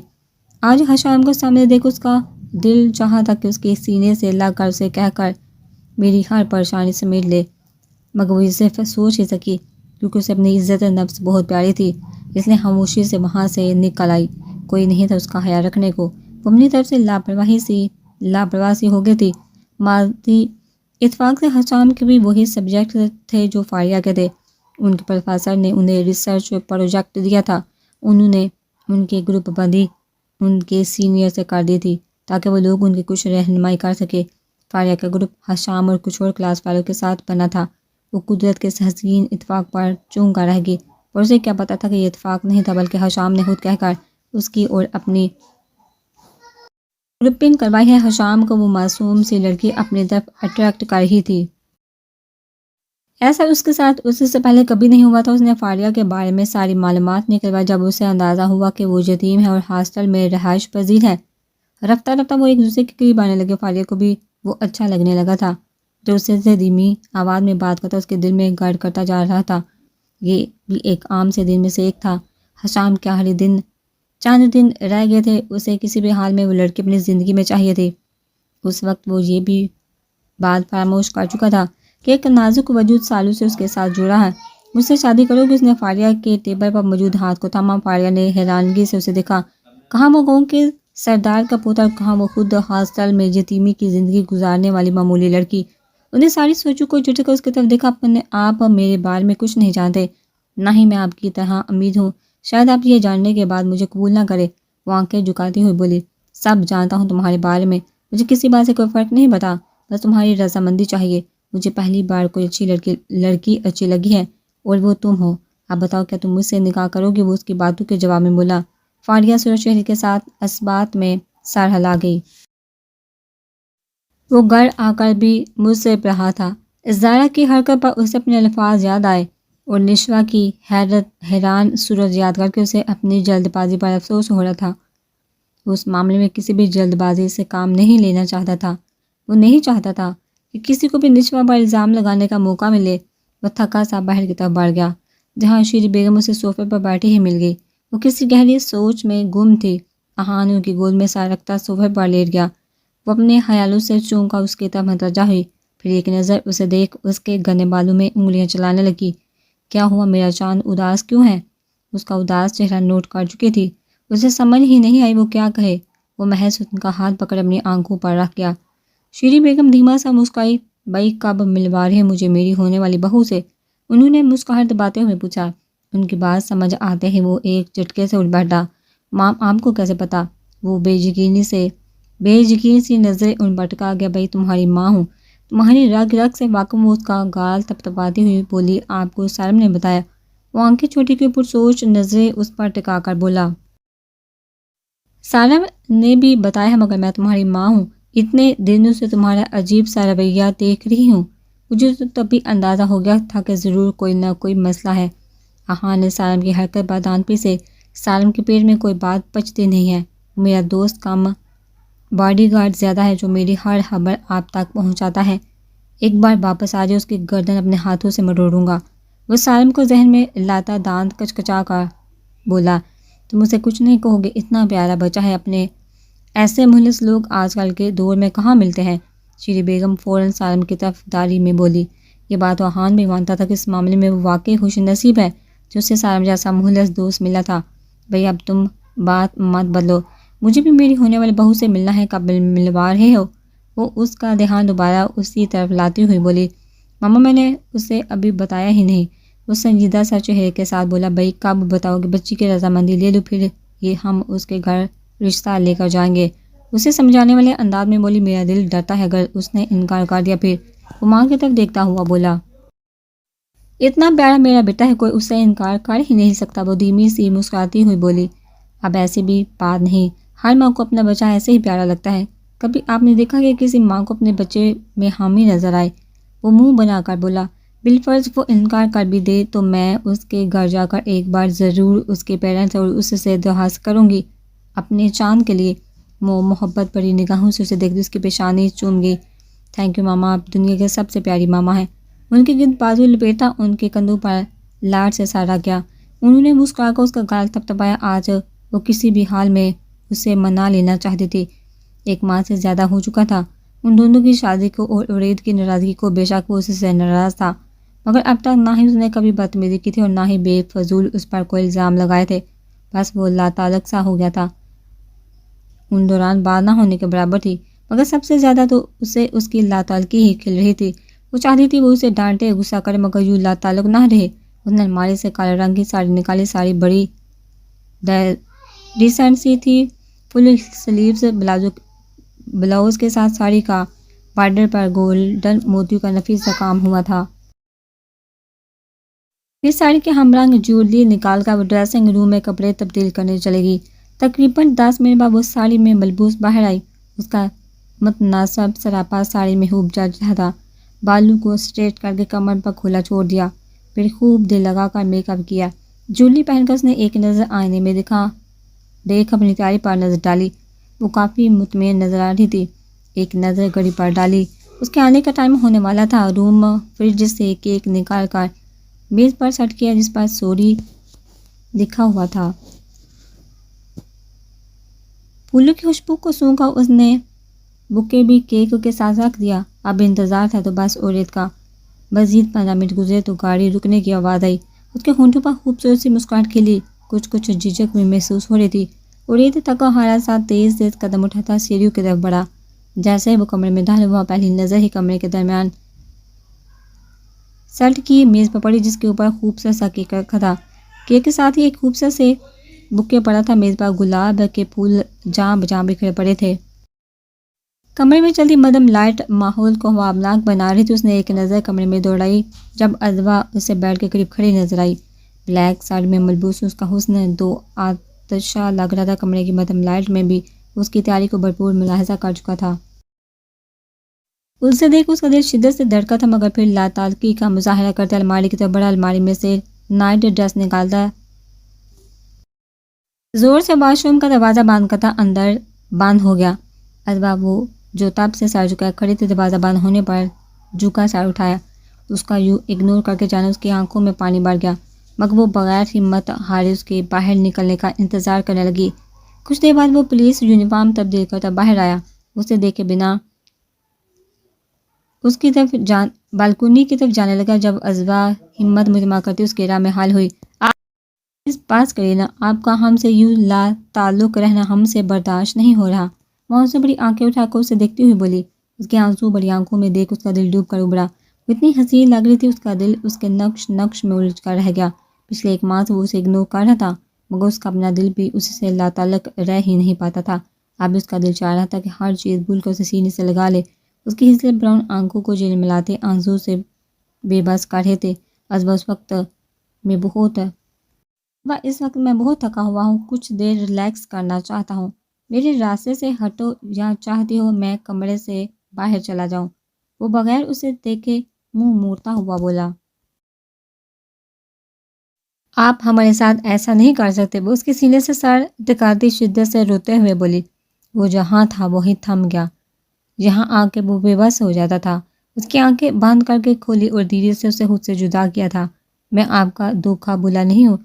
آج حشام کو سامنے دیکھ اس کا دل چاہا تھا کہ اس کے سینے سے لگ کر اسے کہہ کر میری ہر پریشانی سمیٹ لے، مگر وہ صرف سوچ ہی سکی کیونکہ اسے اپنی عزت نفس بہت پیاری تھی، اس لیے خاموشی سے وہاں سے نکل آئی۔ کوئی نہیں تھا اس کا خیال رکھنے کو۔ وہ اپنی طرف سے لاپرواہ سی ہو گئی تھی۔ ماضی اتفاق سے حشام کے بھی وہی سبجیکٹ تھے جو فاریہ کے تھے۔ ان کے پروفیسر نے انہیں ریسرچ پروجیکٹ دیا تھا، انہوں نے ان کی گروپ بندی ان کے سینئر سے کر دی تھی تاکہ وہ لوگ ان کی کچھ رہنمائی کر سکے۔ فاریہ کا گروپ حشام اور کچھ اور کلاس والوں کے ساتھ بنا تھا۔ وہ قدرت کے حسین اتفاق پر چون کر رہ گئی، اور اسے کیا پتا تھا کہ یہ اتفاق نہیں تھا بلکہ حشام نے خود کہہ کر اس کی اور اپنی گروپنگ کروائی ہے۔ حشام کو وہ معصوم سی لڑکی اپنی طرف اٹریکٹ کر رہی تھی۔ ایسا اس کے ساتھ اس سے پہلے کبھی نہیں ہوا تھا۔ اس نے فاریہ کے بارے میں ساری معلومات نکلوائی جب اسے اندازہ ہوا کہ وہ یتیم ہے اور ہاسٹل میں رہائش پذیر ہے۔ رفتہ رفتہ وہ ایک دوسرے کے قریب آنے لگے۔ فاریہ کو بھی وہ اچھا لگنے لگا تھا۔ جو اس سے دھیمی آواز میں بات کرتا اس کے دل میں گڑ کرتا جا رہا تھا۔ یہ بھی ایک عام سے دن میں سے ایک تھا۔ حشام کے آخری دن چند دن رہ گئے تھے، اسے کسی بھی حال میں وہ لڑکی اپنی زندگی میں چاہیے تھی۔ اس وقت وہ یہ بھی بات فراموش کر چکا تھا کہ ایک نازک وجود سالوں سے اس کے ساتھ جڑا ہے۔ مجھ سے شادی کرو گے؟ اس نے فاریہ کے ٹیبل پر موجود ہاتھ کو تھاما۔ فاریہ نے حیرانگی سے اسے دیکھا۔ کہاں وہ گاؤں کے سردار کا پوتا، کہاں وہ خود ہاسٹل میں یتیمی کی زندگی گزارنے والی معمولی لڑکی۔ انہیں ساری سوچوں کو جھٹک کر اس کی طرف دیکھا۔ اپنے آپ میرے بارے میں کچھ نہیں جانتے، نہ ہی میں آپ کی طرح امید ہوں، شاید آپ یہ جاننے کے بعد مجھے قبول نہ کرے۔ وہ آنکھیں جھکاتی ہوئی بولی، سب جانتا ہوں تمہارے بارے میں، مجھے کسی بات سے کوئی فرق نہیں پڑتا، بس تمہاری رضامندی چاہیے۔ مجھے پہلی بار کوئی اچھی لڑکی اچھی لگی ہے اور وہ تم ہو۔ اب بتاؤ کیا تم مجھ سے نکاح کرو گے؟ وہ اس کی باتوں کے جواب میں بولا۔ فاریہ سرخ چہرے کے ساتھ اس بات میں سر ہلا گئی۔ وہ گھر آ کر بھی مجھ سے رہا تھا۔ زارا کی حرکت پر اسے اپنے الفاظ یاد آئے اور نشوہ کی حیران صورت یاد کر کے اسے اپنی جلد بازی پر افسوس ہو رہا تھا۔ وہ اس معاملے میں کسی بھی جلد بازی سے کام نہیں لینا چاہتا تھا۔ وہ نہیں چاہتا تھا کہ کسی کو بھی نشوہ پر الزام لگانے کا موقع ملے۔ وہ تھکا سا باہر کی طرف بڑھ گیا جہاں شیری بیگم اسے صوفے پر بیٹھی ہی مل گئی۔ وہ کسی گہری سوچ میں گم تھی۔ احان ان کی گود میں سر رکھتا صوفے پر لیٹ گیا۔ وہ اپنے خیالوں سے چونکا اس کی طرف متوجہ ہوئی، پھر ایک نظر اسے دیکھ اس کے گھنے بالوں میں انگلیاں چلانے لگی۔ کیا ہوا میرا چاند، اداس کیوں ہے؟ اس کا اداس چہرہ نوٹ کر چکی تھی۔ اسے سمجھ ہی نہیں آئی وہ کیا کہے۔ وہ محض ان کا ہاتھ پکڑ اپنی آنکھوں پر رکھ گیا۔ شیری بیگم دھیما سا مسکرائی۔ بھائی کب ملوا رہے مجھے میری ہونے والی بہو سے؟ انہوں نے مسکراہٹ دباتے ہوئے پوچھا۔ ان کی بات سمجھ آتے ہی وہ ایک جھٹکے سے اٹھ بیٹھا۔ مام آپ کو کیسے پتا؟ وہ بے یقین سی نظریں ان بٹکا گیا۔ بھائی تمہاری ماں ہوں، تمہاری رگ رگ سے واقف ہوں۔ اس کا گال تپتپاتی ہوئی بولی، آپ کو سالم نے بتایا؟ وہ آنکھیں چھوٹی کی پرسوچ نظریں اس پر ٹکا کر بولا، سالم نے بھی بتایا ہے مگر میں تمہاری ماں ہوں، اتنے دنوں سے تمہارا عجیب سا رویہ دیکھ رہی ہوں، مجھے تو تبھی اندازہ ہو گیا تھا کہ ضرور کوئی نہ کوئی مسئلہ ہے۔ احان نے سالم کی حرکت پر دانت پیسے۔ سالم کے پیٹ میں کوئی بات پچتی نہیں ہے، میرا دوست کم باڈی گارڈ زیادہ ہے جو میری ہر خبر آپ تک پہنچاتا ہے۔ ایک بار واپس آ جائے اس کی گردن اپنے ہاتھوں سے مروڑوں گا۔ وہ سالم کو ذہن میں لاتا دانت کچکچا کر بولا، تم اسے کچھ نہیں کہو گے؟ اتنا پیارا بچہ ہے، اپنے ایسے مخلص لوگ آج کل کے دور میں کہاں ملتے ہیں؟ شیری بیگم فوراً سالم کی طرف داری میں بولی۔ یہ بات احان بھی مانتا تھا کہ اس معاملے میں وہ واقعی خوش نصیب ہے جو اسے سالم جیسا مخلص دوست ملا تھا۔ بھئی اب تم بات مت بدلو، مجھے بھی میری ہونے والی بہو سے ملنا ہے، کب ملوا رہے ہو؟ وہ اس کا دھیان دوبارہ اسی طرف لاتی ہوئی بولی، ماما میں نے اسے ابھی بتایا ہی نہیں۔ وہ سنجیدہ سا چہرے کے ساتھ بولا، بھئی کب بتاؤ گے؟ بچی کی رضامندی لے لو، پھر یہ ہم اس کے گھر رشتہ لے کر جائیں گے۔ اسے سمجھانے والے انداز میں بولی، میرا دل ڈرتا ہے اگر اس نے انکار کر دیا پھر۔ وہ ماں کی طرف دیکھتا ہوا بولا، اتنا پیارا میرا بیٹا ہے، کوئی اس سے انکار کر ہی نہیں سکتا۔ وہ دھیمی سی مسکراتی ہوئی بولی، اب ایسی بھی بات نہیں، ہر ماں کو اپنا بچہ ایسے ہی پیارا لگتا ہے۔ کبھی آپ نے دیکھا کہ کسی ماں کو اپنے بچے میں حامی نظر آئے؟ وہ منہ بنا کر بولا، بالفرض وہ انکار کر بھی دے تو میں اس کے گھر جا کر ایک بار ضرور اس کے پیرنٹس اور اس سے درخواست کروں گی اپنے چاند کے لیے۔ وہ محبت بھری نگاہوں سے اسے دیکھتی اس کی پیشانی چوم گئی۔ تھینک یو ماما، آپ دنیا کے سب سے پیاری ماما ہیں۔ ان کے گرد بازو لپیٹا ان کے کندھوں پر لاڈ سے سارا گیا۔ انہوں نے مسکرا کر اس کا گال تھپتھپایا۔ آج وہ کسی بھی حال میں اسے منا لینا چاہتی تھی، ایک ماہ سے زیادہ ہو چکا تھا ان دونوں کی شادی کو، اور عرید کی ناراضگی کو۔ بے شک وہ اس سے ناراض تھا، مگر اب تک نہ ہی اس نے کبھی بدتمیزی کی تھی اور نہ ہی بے فضول اس پر کوئی الزام لگائے تھے۔ بس وہ لاتعلق سا ہو گیا تھا، ان دوران بات نہ ہونے کے برابر تھی، مگر سب سے زیادہ تو اسے اس کی لاتعلقی ہی کھل رہی تھی۔ وہ چاہتی تھی وہ اسے ڈانٹے، غصہ کرے، مگر یوں لاتعلق نہ رہے۔ اس نے الماری سے کالے رنگ کی ساڑی نکالی، ساڑی بڑی ڈیسنٹ سی تھی، فل سلیوز بلاؤز کے ساتھ ساڑی کا بارڈر پر گولڈن موتیوں کا نفیس سا کام ہوا تھا۔ پھر ساڑی کے ہم رنگ جویلری نکال کر وہ ڈریسنگ روم میں کپڑے تبدیل کرنے چلے گی۔ تقریباً 10 منٹ بعد وہ ساڑی میں ملبوس باہر آئی۔ اس کا متناسب سراپا ساڑی میں خوب جچ رہا تھا۔ بالوں کو اسٹریٹ کر کے کمر پر کھلا چھوڑ دیا، پھر خوب دل لگا کر میک اپ کیا۔ جویلری پہن کر اس نے ایک نظر آئینے میں دیکھ اپنی تیاری پر نظر ڈالی۔ وہ کافی مطمئن نظر آ رہی تھی۔ ایک نظر گھڑی پر ڈالی، اس کے آنے کا ٹائم ہونے والا تھا۔ روم فریج سے کیک نکال کر میز پر سیٹ کیا جس پر سوری لکھا ہوا تھا۔ پھولوں کی خوشبو کو سونگھ کر اس نے بوکے بھی کیک کے ساتھ رکھ دیا۔ اب انتظار تھا تو بس عورت کا۔ مزید 15 منٹ گزرے تو گاڑی رکنے کی آواز آئی۔ اس کے ہونٹوں پر خوبصورت سی مسکراہٹ کھلی، کچھ جھجک بھی محسوس ہو رہی تھی۔ عورت تھکا ہارا سا تیز قدم اٹھاتا سیڑھیوں کی طرف بڑھا۔ جیسے وہ کمرے میں داخل ہوا، پہلی نظر ہی کمرے کے درمیان سیٹ کی میز پر پڑی جس کے اوپر خوبصورت سا کیک رکھا تھا۔ کیک کے ساتھ ہی ایک خوبصورت سے بکے پڑا تھا۔ میز پر گلاب کے پھول جہاں بجہاں بکھرے پڑے تھے۔ کمرے میں چلتی مدم لائٹ ماحول کو خوابناک بنا رہی تھی۔ اس نے ایک نظر کمرے میں دوڑائی جب ازوا اسے بیڈ کے قریب کھڑی نظر آئی۔ بلیک ساڑی میں ملبوس اس کا حسن دو آتشا لگ رہا تھا۔ کمرے کی مدم لائٹ میں بھی اس کی تیاری کو بھرپور ملاحظہ کر چکا تھا۔ اسے دیکھ اس کا دل شدت سے دھڑکا تھا، مگر پھر لاتعلقی کا مظاہرہ کرتے الماری کی طرف بڑھا۔ الماری میں سے نائٹ ڈریس نکالتا زور سے واش روم کا دروازہ بند کرتا اندر بند ہو گیا۔ ازوا وہ جو تب سے سر جھکائے کھڑی تھی، دروازہ بند ہونے پر جھکا سر اٹھایا۔ اس کا یوں اگنور کر کے جانا اس کی آنکھوں میں پانی بھر گیا، مگر وہ بغیر ہمت ہارے اس کے باہر نکلنے کا انتظار کرنے لگی۔ کچھ دیر بعد وہ پولیس یونیفارم تبدیل کرتا باہر آیا۔ اسے دیکھے بنا اس کی طرف بالکونی کی طرف جانے لگا۔ جب ازوا ہمت مجمع کرتی اس کے راہ میں حال ہوئی، آپ اس پاس کریے نا، آپ کا ہم سے یوں لا تعلق رہنا ہم سے برداشت نہیں ہو رہا۔ وہ اس سے بڑی آنکھیں اٹھا کر اسے دیکھتی ہوئی بولی۔ اس کے آنسو بڑی آنکھوں میں دیکھ اس کا دل ڈوب کر ابھرا۔ وہ اتنی حسین لگ رہی تھی، اس کا دل اس کے نقش میں الجھ کر رہ گیا۔ پچھلے ایک ماہ سے وہ اسے اگنور کر رہا تھا، مگر اس کا اپنا دل بھی اس سے لا تعلق رہ ہی نہیں پاتا تھا۔ اب اس کا دل چاہ رہا تھا کہ ہر چیز بھول کر اسے سینے سے لگا لے۔ اس کی ہزل براؤن آنکھوں کو جھلملاتے آنسو سے بے بس کر رہے تھے۔ ازوا اس وقت میں بہت تھکا ہوا ہوں، کچھ دیر ریلیکس کرنا چاہتا ہوں۔ میرے راستے سے ہٹو یا چاہتی ہو میں کمرے سے باہر چلا جاؤں؟ وہ بغیر اسے دیکھے منہ موڑتا ہوا بولا۔ آپ ہمارے ساتھ ایسا نہیں کر سکتے۔ وہ اس کے سینے سے سر ٹکاتی شدت سے روتے ہوئے بولی۔ وہ جہاں تھا وہیں تھم گیا، یہاں آ کے وہ بے بس ہو جاتا تھا۔ اس کی آنکھیں بند کر کے کھولی اور دھیرے سے اسے خود سے جدا کیا تھا۔ میں آپ کا دھوکا بھولا نہیں ہوں،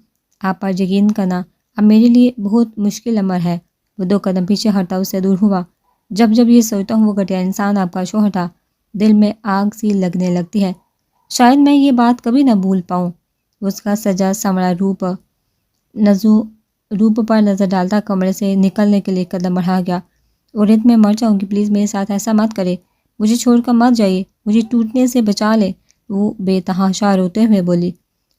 آپ پر یقین کرنا اب میرے لیے بہت مشکل امر ہے۔ وہ 2 قدم پیچھے ہٹا اس سے دور ہوا۔ جب یہ سوچتا ہوں وہ گھٹیا انسان آپ کا شوہر تھا، دل میں آگ سی لگنے لگتی ہے۔ شاید میں یہ بات کبھی نہ بھول پاؤں۔ اس کا سجا سنورا روپ پر نظر ڈالتا کمرے سے نکلنے کے لیے قدم بڑھا گیا۔ عورت میں مر جاؤں گی، پلیز میرے ساتھ ایسا مت کرے، مجھے چھوڑ کر مت جائیے، مجھے ٹوٹنے سے بچا لے، وہ بے تحاشا روتے ہوئے بولی۔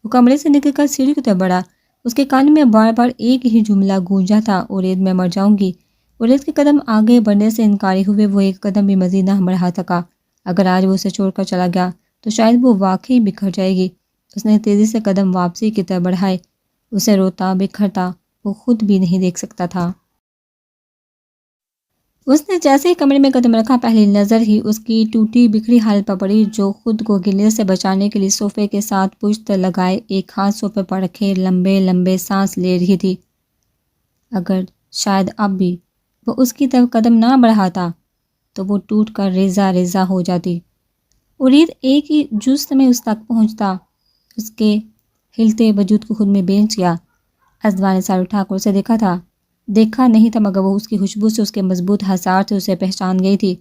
وہ کمرے سے نکل کر سیڑھی کی طرف بڑھا۔ اس کے کان میں بار بار ایک ہی جملہ گونجا تھا، عورت میں مر جاؤں گی۔ عرید کے قدم آگے بڑھنے سے انکاری ہوئے وہ ایک قدم بھی مزید نہ بڑھا سکا۔ اگر آج وہ اسے چھوڑ کر چلا گیا تو شاید وہ واقعی بکھر جائے گی۔ اس نے تیزی سے قدم واپسی کی طرف بڑھائے۔ اسے روتا بکھرتا وہ خود بھی نہیں دیکھ سکتا تھا۔ اس نے جیسے ہی کمرے میں قدم رکھا پہلی نظر ہی اس کی ٹوٹی بکھری حالت پر پڑی، جو خود کو گرنے سے بچانے کے لیے صوفے کے ساتھ پشت لگائے ایک ہاتھ صوفے پر رکھے لمبے لمبے سانس لے رہی تھی۔ اگر شاید اب بھی وہ اس کی طرف قدم نہ بڑھاتا تو وہ ٹوٹ کر ریزہ ریزہ ہو جاتی۔ عرید ایک ہی جست میں اس تک پہنچتا، اس کے ہلتے وجود کو خود میں بیچ گیا۔ اضواء نے سر اٹھا کر اسے دیکھا نہیں تھا، مگر وہ اس کی خوشبو سے، اس کے مضبوط ہثار سے اسے پہچان گئی تھی۔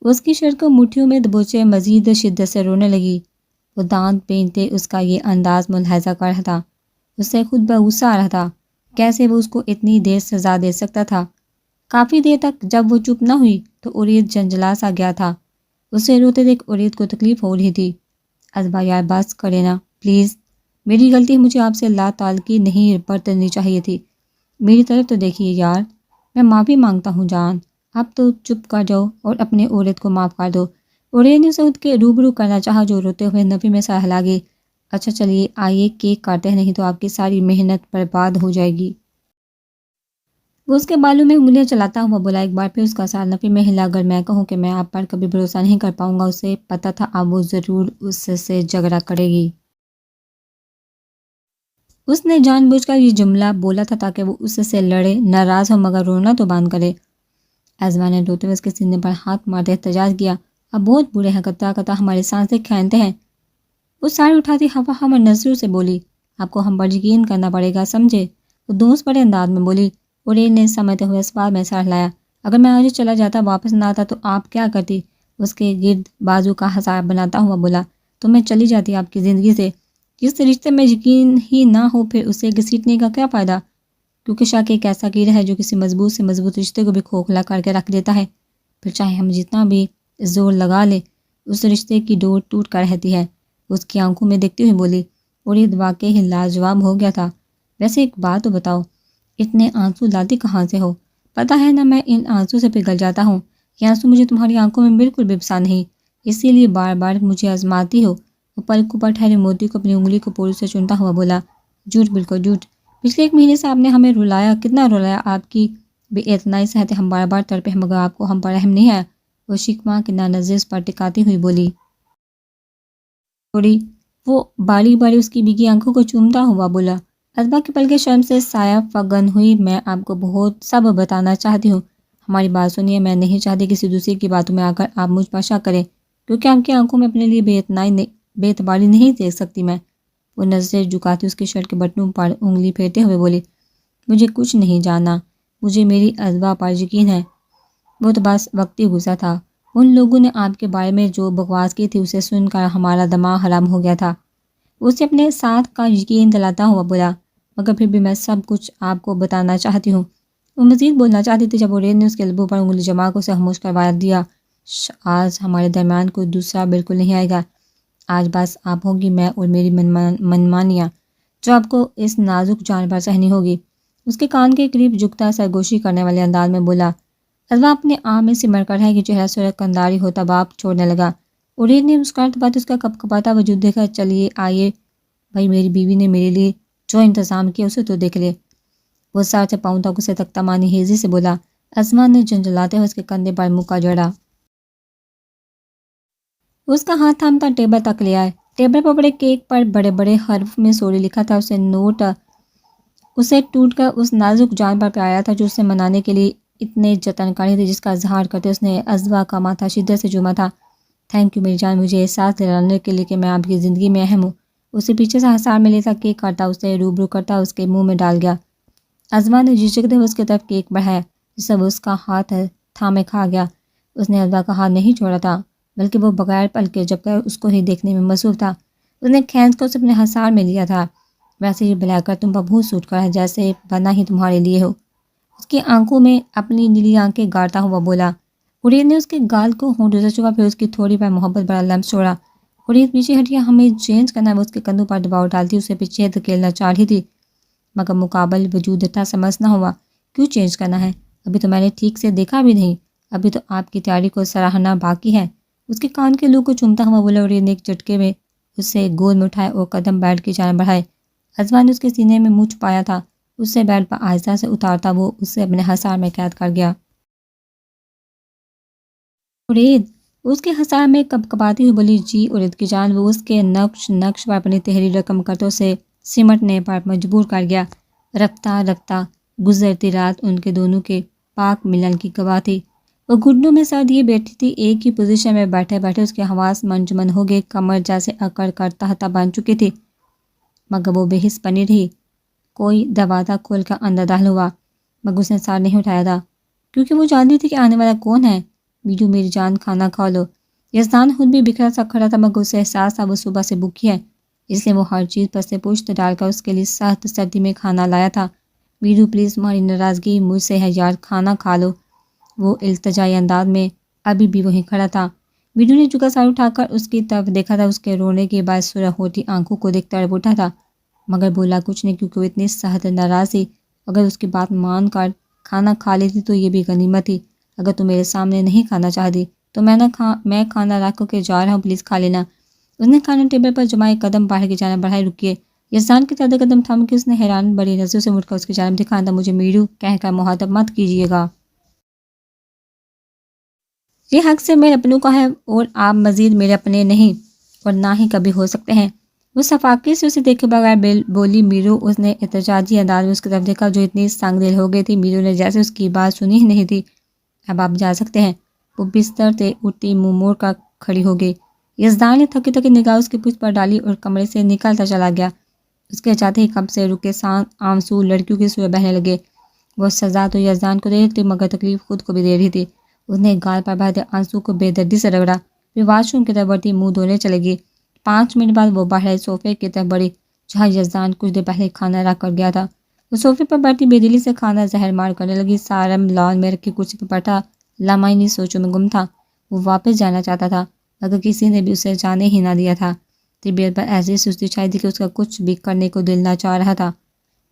اس کی شرٹ کو مٹھیوں میں دبوچے مزید شدت سے رونے لگی۔ وہ دانت پینتے اس کا یہ انداز ملاحظہ کر رہا تھا۔ اسے خود پر غصہ آ رہا تھا، کیسے وہ اس کو اتنی دیر سزا دے سکتا تھا۔ کافی دیر تک جب وہ چپ نہ ہوئی تو عرید جھنجھلا سا گیا تھا۔ اسے روتے دیکھ عرید کو تکلیف ہو رہی تھی۔ اضواء یار بس کرے نا پلیز، میری غلطی ہے، مجھے آپ سے لا تعلقی نہیں برتنی چاہیے تھی، میری طرف تو دیکھیے یار، میں معافی مانگتا ہوں جان، اب تو چپ کر جاؤ اور اپنے عورت کو معاف کر دو۔ عرید نے اسے اٹھ کے روبرو کرنا چاہا جو روتے ہوئے نفی میں سر ہلا گئی۔ اچھا چلیے آئیے کیک کاٹتے ہیں، نہیں تو آپ کی ساری محنت برباد ہو جائے گی۔ وہ اس کے بالوں میں انگلیاں چلاتا ہوا بولا۔ ایک بار پھر اس کا سر نفی میں ہلا۔ اگر میں کہوں کہ میں آپ پر کبھی بھروسہ نہیں کر پاؤں گا، اسے پتہ تھا اب وہ ضرور اس سے جھگڑا کرے گی۔ اس نے جان بوجھ کر یہ جملہ بولا تھا تاکہ وہ اس سے لڑے، ناراض ہو مگر رونا تو بند کرے۔ اضواء نے روتے ہوئے اس کے سینے پر ہاتھ مارتے احتجاج کیا۔ اب بہت برے ہیں، قطع ہماری سانسیں کھینتے ہیں۔ وہ سر اٹھاتی ہوا ہمر نظروں سے بولی، آپ کو ہم پر یقین کرنا پڑے گا، سمجھے؟ وہ دوست بڑے انداز میں بولی۔ عرید نے سمجھتے ہوئے اس بات میں سر ہلایا۔ اگر میں آج چلا جاتا، واپس نہ آتا تو آپ کیا کرتی؟ اس کے گرد بازو کا ہثار بناتا ہوا بولا۔ تو میں چلی جاتی آپ کی زندگی سے۔ جس رشتے میں یقین ہی نہ ہو پھر اسے گھسیٹنے کا کیا فائدہ؟ کیونکہ شک ایک ایسا کیڑا ہے جو کسی مضبوط سے مضبوط رشتے کو بھی کھوکھلا کر کے رکھ دیتا ہے۔ پھر چاہے ہم جتنا بھی زور لگا لیں، اس رشتے کی ڈور ٹوٹ کر رہتی ہے۔ اس کی آنکھوں میں دیکھتے ہوئے بولی۔ عرید واقعی لاجواب ہو گیا تھا۔ ویسے ایک بات تو بتاؤ، اتنے آنسو لاتی کہاں سے ہو؟ پتہ ہے نا میں ان آنسو سے پگھل جاتا ہوں۔ یہ آنسو مجھے تمہاری آنکھوں میں بالکل بھی پسند نہیں، اسی لیے بار بار مجھے آزماتی ہو۔ وہ پلکوں پر ٹھہرے موتی کو اپنی انگلی کو پورے سے چنتا ہوا بولا۔ جھوٹ، بالکل جھوٹ۔ پچھلے ایک مہینے سے آپ نے ہمیں رلایا، کتنا رلایا۔ آپ کی بے اعتنائی سے ہم بار بار تڑپے ہیں مگر آپ کو ہم پر رحم نہیں آیا۔ وہ شکوہ کی نظر اس پر ٹکاتی ہوئی بولی۔ وہ باری باری اس کی بھیگی آنکھوں کو چومتا ہوا بولا۔ اضواء کی پلکیں شرم سے سایہ فگن ہوئی۔ میں آپ کو بہت سب بتانا چاہتی ہوں، ہماری بات سنیے، میں نہیں چاہتی کسی دوسرے کی باتوں میں آ کر آپ مجھ پر شک کریں، کیونکہ آپ کی آنکھوں میں اپنے لیے بے اعتباری نہیں دیکھ سکتی میں۔ وہ نظریں جھکاتی اس کی شرٹ کے بٹنوں پر انگلی پھیرتے ہوئے بولی۔ مجھے کچھ نہیں جانا، مجھے میری اضواء پر یقین ہے۔ وہ تو بس وقتی غصہ تھا، ان لوگوں نے آپ کے بارے میں جو بکواس کی تھی اسے سن کر ہمارا دماغ حرام ہو گیا تھا۔ اسے اپنے ساتھ کا یقین دلاتا ہوا بولا، مگر پھر بھی میں سب کچھ آپ کو بتانا چاہتی ہوں۔ وہ مزید بولنا چاہتی تھی جب عرید نے اس کے لبوں پر انگلی جما کر اسے خاموش کروا دیا۔ آج ہمارے درمیان کوئی دوسرا بالکل نہیں آئے گا۔ آج بس آپ ہوگی، میں اور میری منمانیاں، جو آپ کو اس نازک جان پر سہنی ہوگی۔ اس کے کان کے قریب جھکتا سرگوشی کرنے والے انداز میں بولا۔ اضواء اپنے آپ میں سمر کر ہے کہ چہرہ سرخ کنداری ہوتا باپ چھوڑنے لگا۔ عرید نے مسکراتے بات اس کا کپ کپاتا وجود دیکھا۔ چلیے آئیے بھائی، میری بیوی نے میرے لیے جو انتظام کیا اسے تو دیکھ لے۔ وہ سر سے پاؤں تک اسے تختہ مانی ہیزی سے بولا۔ اضواء نے جھنجھلاتے ہوئے اس کے کندھے پر مکہ جڑا۔ اس کا ہاتھ تھام کر ٹیبل تک لے آئے۔ ٹیبل پر بڑے کیک پر بڑے بڑے حرف میں سوری لکھا تھا۔ اسے ٹوٹ کر اس نازک جان پر پیارا تھا جو اسے منانے کے لیے اتنے جتن کر رہی تھی، جس کا اظہار کرتے اس نے اضواء کا ماتھا شدت سے چوما تھا۔ تھینک یو میری جان، مجھے احساس دلانے کے لیے کہ میں آپ کی زندگی میں اہم ہوں۔ اسے پیچھے سے ہثار میں لیتا کیک کاٹا، اسے روبرو کرتا اس کے منہ میں ڈال گیا۔ اضواء نے جھجکتے ہوئے اس کی طرف کیک بڑھایا، جس سے وہ اس کا ہاتھ تھامے کھا گیا۔ اس نے اضواء کا ہاتھ نہیں چھوڑا تھا، بلکہ وہ بغیر پلکے جھپکے اس کو ہی دیکھنے میں مصروف تھا۔ اس نے کھینچ کر اسے اپنے ہثار میں لیا تھا۔ ویسے یہ بلیک کر تم پر بہت سوٹ کر ہے، جیسے بنا ہی تمہارے لیے ہو۔ اس کی آنکھوں میں اپنی نیلی آنکھیں گاڑتا ہوا بولا۔ عرید نے اس کے گال کو ہونٹوں سے چوما، پھر اس کی تھوڑی پر محبت بڑا لمس چھوڑا۔ عرید پیچھے ہٹیا، ہمیں چینج کرنا ہے۔ وہ اس کے کندھوں پر دباؤ ڈالتی اسے پیچھے دھکیلنا چاہ رہی تھی، مگر مقابل وجود تھا، سمجھ نہ ہوا۔ کیوں چینج کرنا ہے؟ ابھی تو میں نے ٹھیک سے دیکھا بھی نہیں، ابھی تو آپ کی تیاری کو سراہنا باقی ہے۔ اس کے کان کے لو کو چومتا ہوا بولا اور ایک جھٹکے میں اسے گود میں اٹھائے اور قدم بیٹھ کی جانب بڑھائے۔ اذوان نے اس کے سینے میں منہ چھپایا تھا، اس سے بیڈ پر آہستہ سے اتارتا وہ اسے اپنے حصار میں قید کر گیا۔ ارید، اس کے حصار میں کب کباتی ہوئی بولی جی ارید کی جان، وہ اس کے نقش پر اپنی تحریر رقم کرتوں سے سمٹنے پر مجبور کر گیا۔ رفتہ رفتہ گزرتی رات ان کے دونوں کے پاک ملن کی گواہ تھی۔ وہ گھٹنوں میں سر دیے بیٹھی تھی، ایک ہی پوزیشن میں بیٹھے بیٹھے اس کے حواس منجمد ہو گئے، کمر جیسے اکڑ کر تہتا بن چکی تھی، مگر وہ بے حس بنی رہی۔ کوئی دروازہ کھول کر اندر داخل ہوا، مگر اس نے سر نہیں اٹھایا تھا، کیونکہ وہ جانتی تھی کہ آنے والا کون ہے۔ بیجو میری جان کھانا کھا لو۔ یزدان خود بھی بکھرا سا کھڑا تھا، مگر اسے احساس تھا وہ صبح سے بھوکی ہے، اس لیے وہ ہر چیز پر سے پشت ڈال کر اس کے لیے سخت سردی میں کھانا لایا تھا۔ بیجو پلیز، تمہاری ناراضگی مجھ سے ہے یار، کھانا کھا لو۔ وہ التجائی انداز میں ابھی بھی وہیں کھڑا تھا۔ بیجو نے جھکا سر اٹھا کر اس کی طرف دیکھا تھا، اس کے رونے کے بعد سرخ ہوتی آنکھوں کو دیکھ تڑپ اٹھا تھا، مگر بولا کچھ نہیں، کیونکہ وہ اتنی سخت ناراض تھی۔ اگر اس کی بات مان کر کھانا کھا لیتی تو یہ بھی غنیمت تھی۔ اگر تم میرے سامنے نہیں کھانا چاہتی تو میں کھانا رکھ کے جا رہا ہوں، پلیز کھا لینا۔ اس نے کھانا ٹیبل پر جمائے قدم باہر کی جانب بڑھائے۔ رکیے۔ یزدان کے چلتے قدم تھم کے اس نے حیران بڑی نظروں سے مڑ کر اس کی جانب دکھا تھا، مجھے میرو کہہ کر مخاطب مت کیجیے گا، یہ حق سے میرے اپنوں کا ہے اور آپ مزید میرے اپنے نہیں اور نہ ہی کبھی ہو سکتے ہیں۔ وہ صفاقی سے اسے دیکھے بغیر بولی میرو۔ اس نے احتجاجی انداز میں اس کی طرف دیکھا جو اتنی سنگ دل ہو گئی تھی، میرو نے جیسے اس کی بات سنی ہی نہیں تھی۔ اب آپ جا سکتے ہیں۔ وہ بستر سے اٹھتی منہ موڑ کر کھڑی ہو گئی۔ یزدان نے تھکی تھکی نگاہ اس کی پشت پر ڈالی اور کمرے سے نکلتا چلا گیا۔ اس کے جاتے ہی کب سے رکے آنسو لڑکیوں کے سوئے بہنے لگے۔ وہ سزا تو یزدان کو دے رہی تھی، مگر تکلیف خود کو بھی دے رہی تھی۔ اس نے گال پر بہتے آنسو کو بے دردی سے رگڑا، پھر واش روم کی طرف بڑھتی منہ دھونے چلے گی۔ 5 منٹ بعد وہ باہر صوفے کی طرف بڑھی جہاں یزدان کچھ دیر پہلے کھانا رکھ کر گیا تھا۔ وہ صوفے پر بیٹھی بے دلی سے کھانا زہر مار کرنے لگی۔ سارم لان میں رکھی کرسی پر بیٹھا لامعانی سوچوں میں گم تھا۔ وہ واپس جانا چاہتا تھا، مگر کسی نے بھی اسے جانے ہی نہ دیا تھا۔ طبیعت پر ایسی سستی چھائی تھی کہ اس کا کچھ بھی کرنے کو دل نہ چاہ رہا تھا۔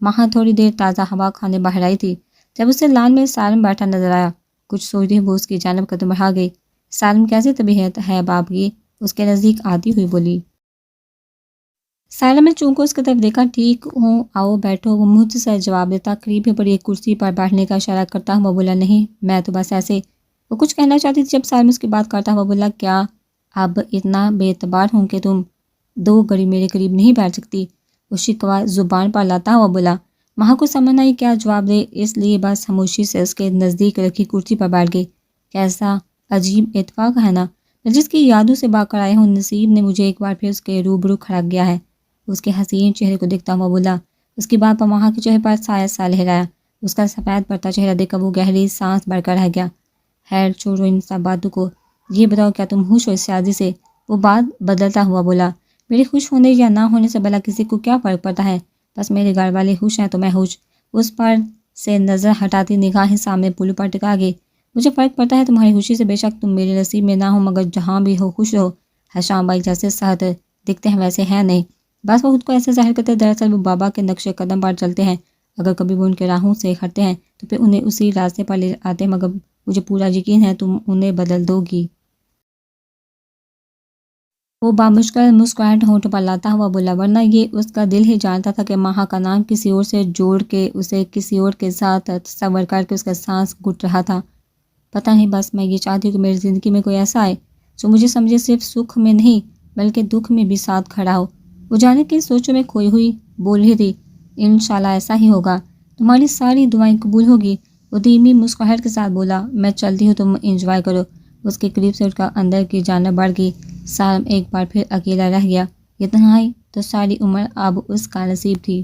ماہا تھوڑی دیر تازہ ہوا کھانے باہر آئی تھی، جب اسے لان میں سالم بیٹھا نظر آیا، کچھ سوچتی وہ اس کی جانب قدم بڑھا گئی۔ سالم کیسی طبیعت ہے باپ کی؟ اس کے نزدیک آتی ہوئی بولی۔ سالم نے چونکہ اس کی طرف دیکھا، ٹھیک ہوں آؤ بیٹھو، وہ منہ سے جواب دیتا قریب ہی پڑی ایک کرسی پر بیٹھنے کا اشارہ کرتا ہوا بولا، نہیں میں تو بس ایسے۔ وہ کچھ کہنا چاہتی تھی جب سالم اس کی بات کرتا ہوا بولا، کیا اب اتنا بے اعتبار ہوں کہ تم 2 گھڑی میرے قریب نہیں بیٹھ سکتی؟ وہ شکوہ زبان پر لاتا ہوا بولا۔ ماں کو سمجھ آئی کیا جواب دے، اس لیے بس خاموشی سے اس کے نزدیک رکھی کرسی پر بیٹھ گئی۔ کیسا عجیب اتفاق ہے نا، میں جس کی یادوں سے با کر آیا ہوں، نصیب نے مجھے ایک بار پھر اس کے روبرو کھڑا گیا ہے۔ اس کے حسین چہرے کو دیکھتا ہوا بولا۔ اس کی بات پر ماں کے چہرے پر سایہ سا لہرایا۔ اس کا سفید پڑتا چہرہ دیکھ کر وہ گہری سانس بھر کر رہ گیا۔ خیر چھوڑو ان سب باتوں کو، یہ بتاؤ کیا تم خوش ہو اس شادی سے؟ وہ بات بدلتا ہوا بولا، میرے خوش ہونے یا نہ ہونے سے بھلا کسی کو کیا فرق پڑتا ہے، بس میرے گھر والے خوش ہیں تو میں خوش۔ اس پر سے نظر ہٹاتی نگاہیں سامنے پل پر ٹکا گئی۔ مجھے فرق پڑتا ہے تمہاری خوشی سے، بے شک تم میرے نصیب میں نہ ہو، مگر جہاں بھی ہو خوش رہو۔ حشام بھائی جیسے سخت دکھتے ہیں ویسے ہیں نہیں، بس وہ خود کو ایسے ظاہر کرتے، دراصل وہ بابا کے نقش قدم پر چلتے ہیں۔ اگر کبھی وہ ان کے راہوں سے ہٹتے ہیں تو پھر انہیں اسی راستے پر لے آتے ہیں، مگر مجھے پورا یقین ہے تم انہیں بدل دو گی۔ وہ بامشکل مسکراہٹ ہونٹوں پر لاتا ہوا بولا، ورنہ یہ اس کا دل ہی جانتا تھا کہ ماہا کا نام کسی اور سے جوڑ کے اسے کسی اور کے ساتھ تصور کر کے اس کا سانس گھٹ رہا تھا۔ پتہ نہیں، بس میں یہ چاہتی ہوں کہ میری زندگی میں کوئی ایسا آئے جو مجھے سمجھے، صرف سکھ میں نہیں بلکہ دکھ میں بھی ساتھ کھڑا ہو۔ وہ جانے کی سوچوں میں کھوئی ہوئی بول رہی تھی، انشاءاللہ ایسا ہی ہوگا، تمہاری ساری دعائیں قبول ہوگی۔ وہ دھیمی مسکراہٹ کے ساتھ بولا، میں چلتی ہوں، تم انجوائے کرو۔ اس کے قریب سے اٹھ کر اندر کی جانب بڑھ گئی۔ سالم ایک بار پھر اکیلا رہ گیا۔ یہ تنہائی تو ساری عمر اب اس کا نصیب تھی۔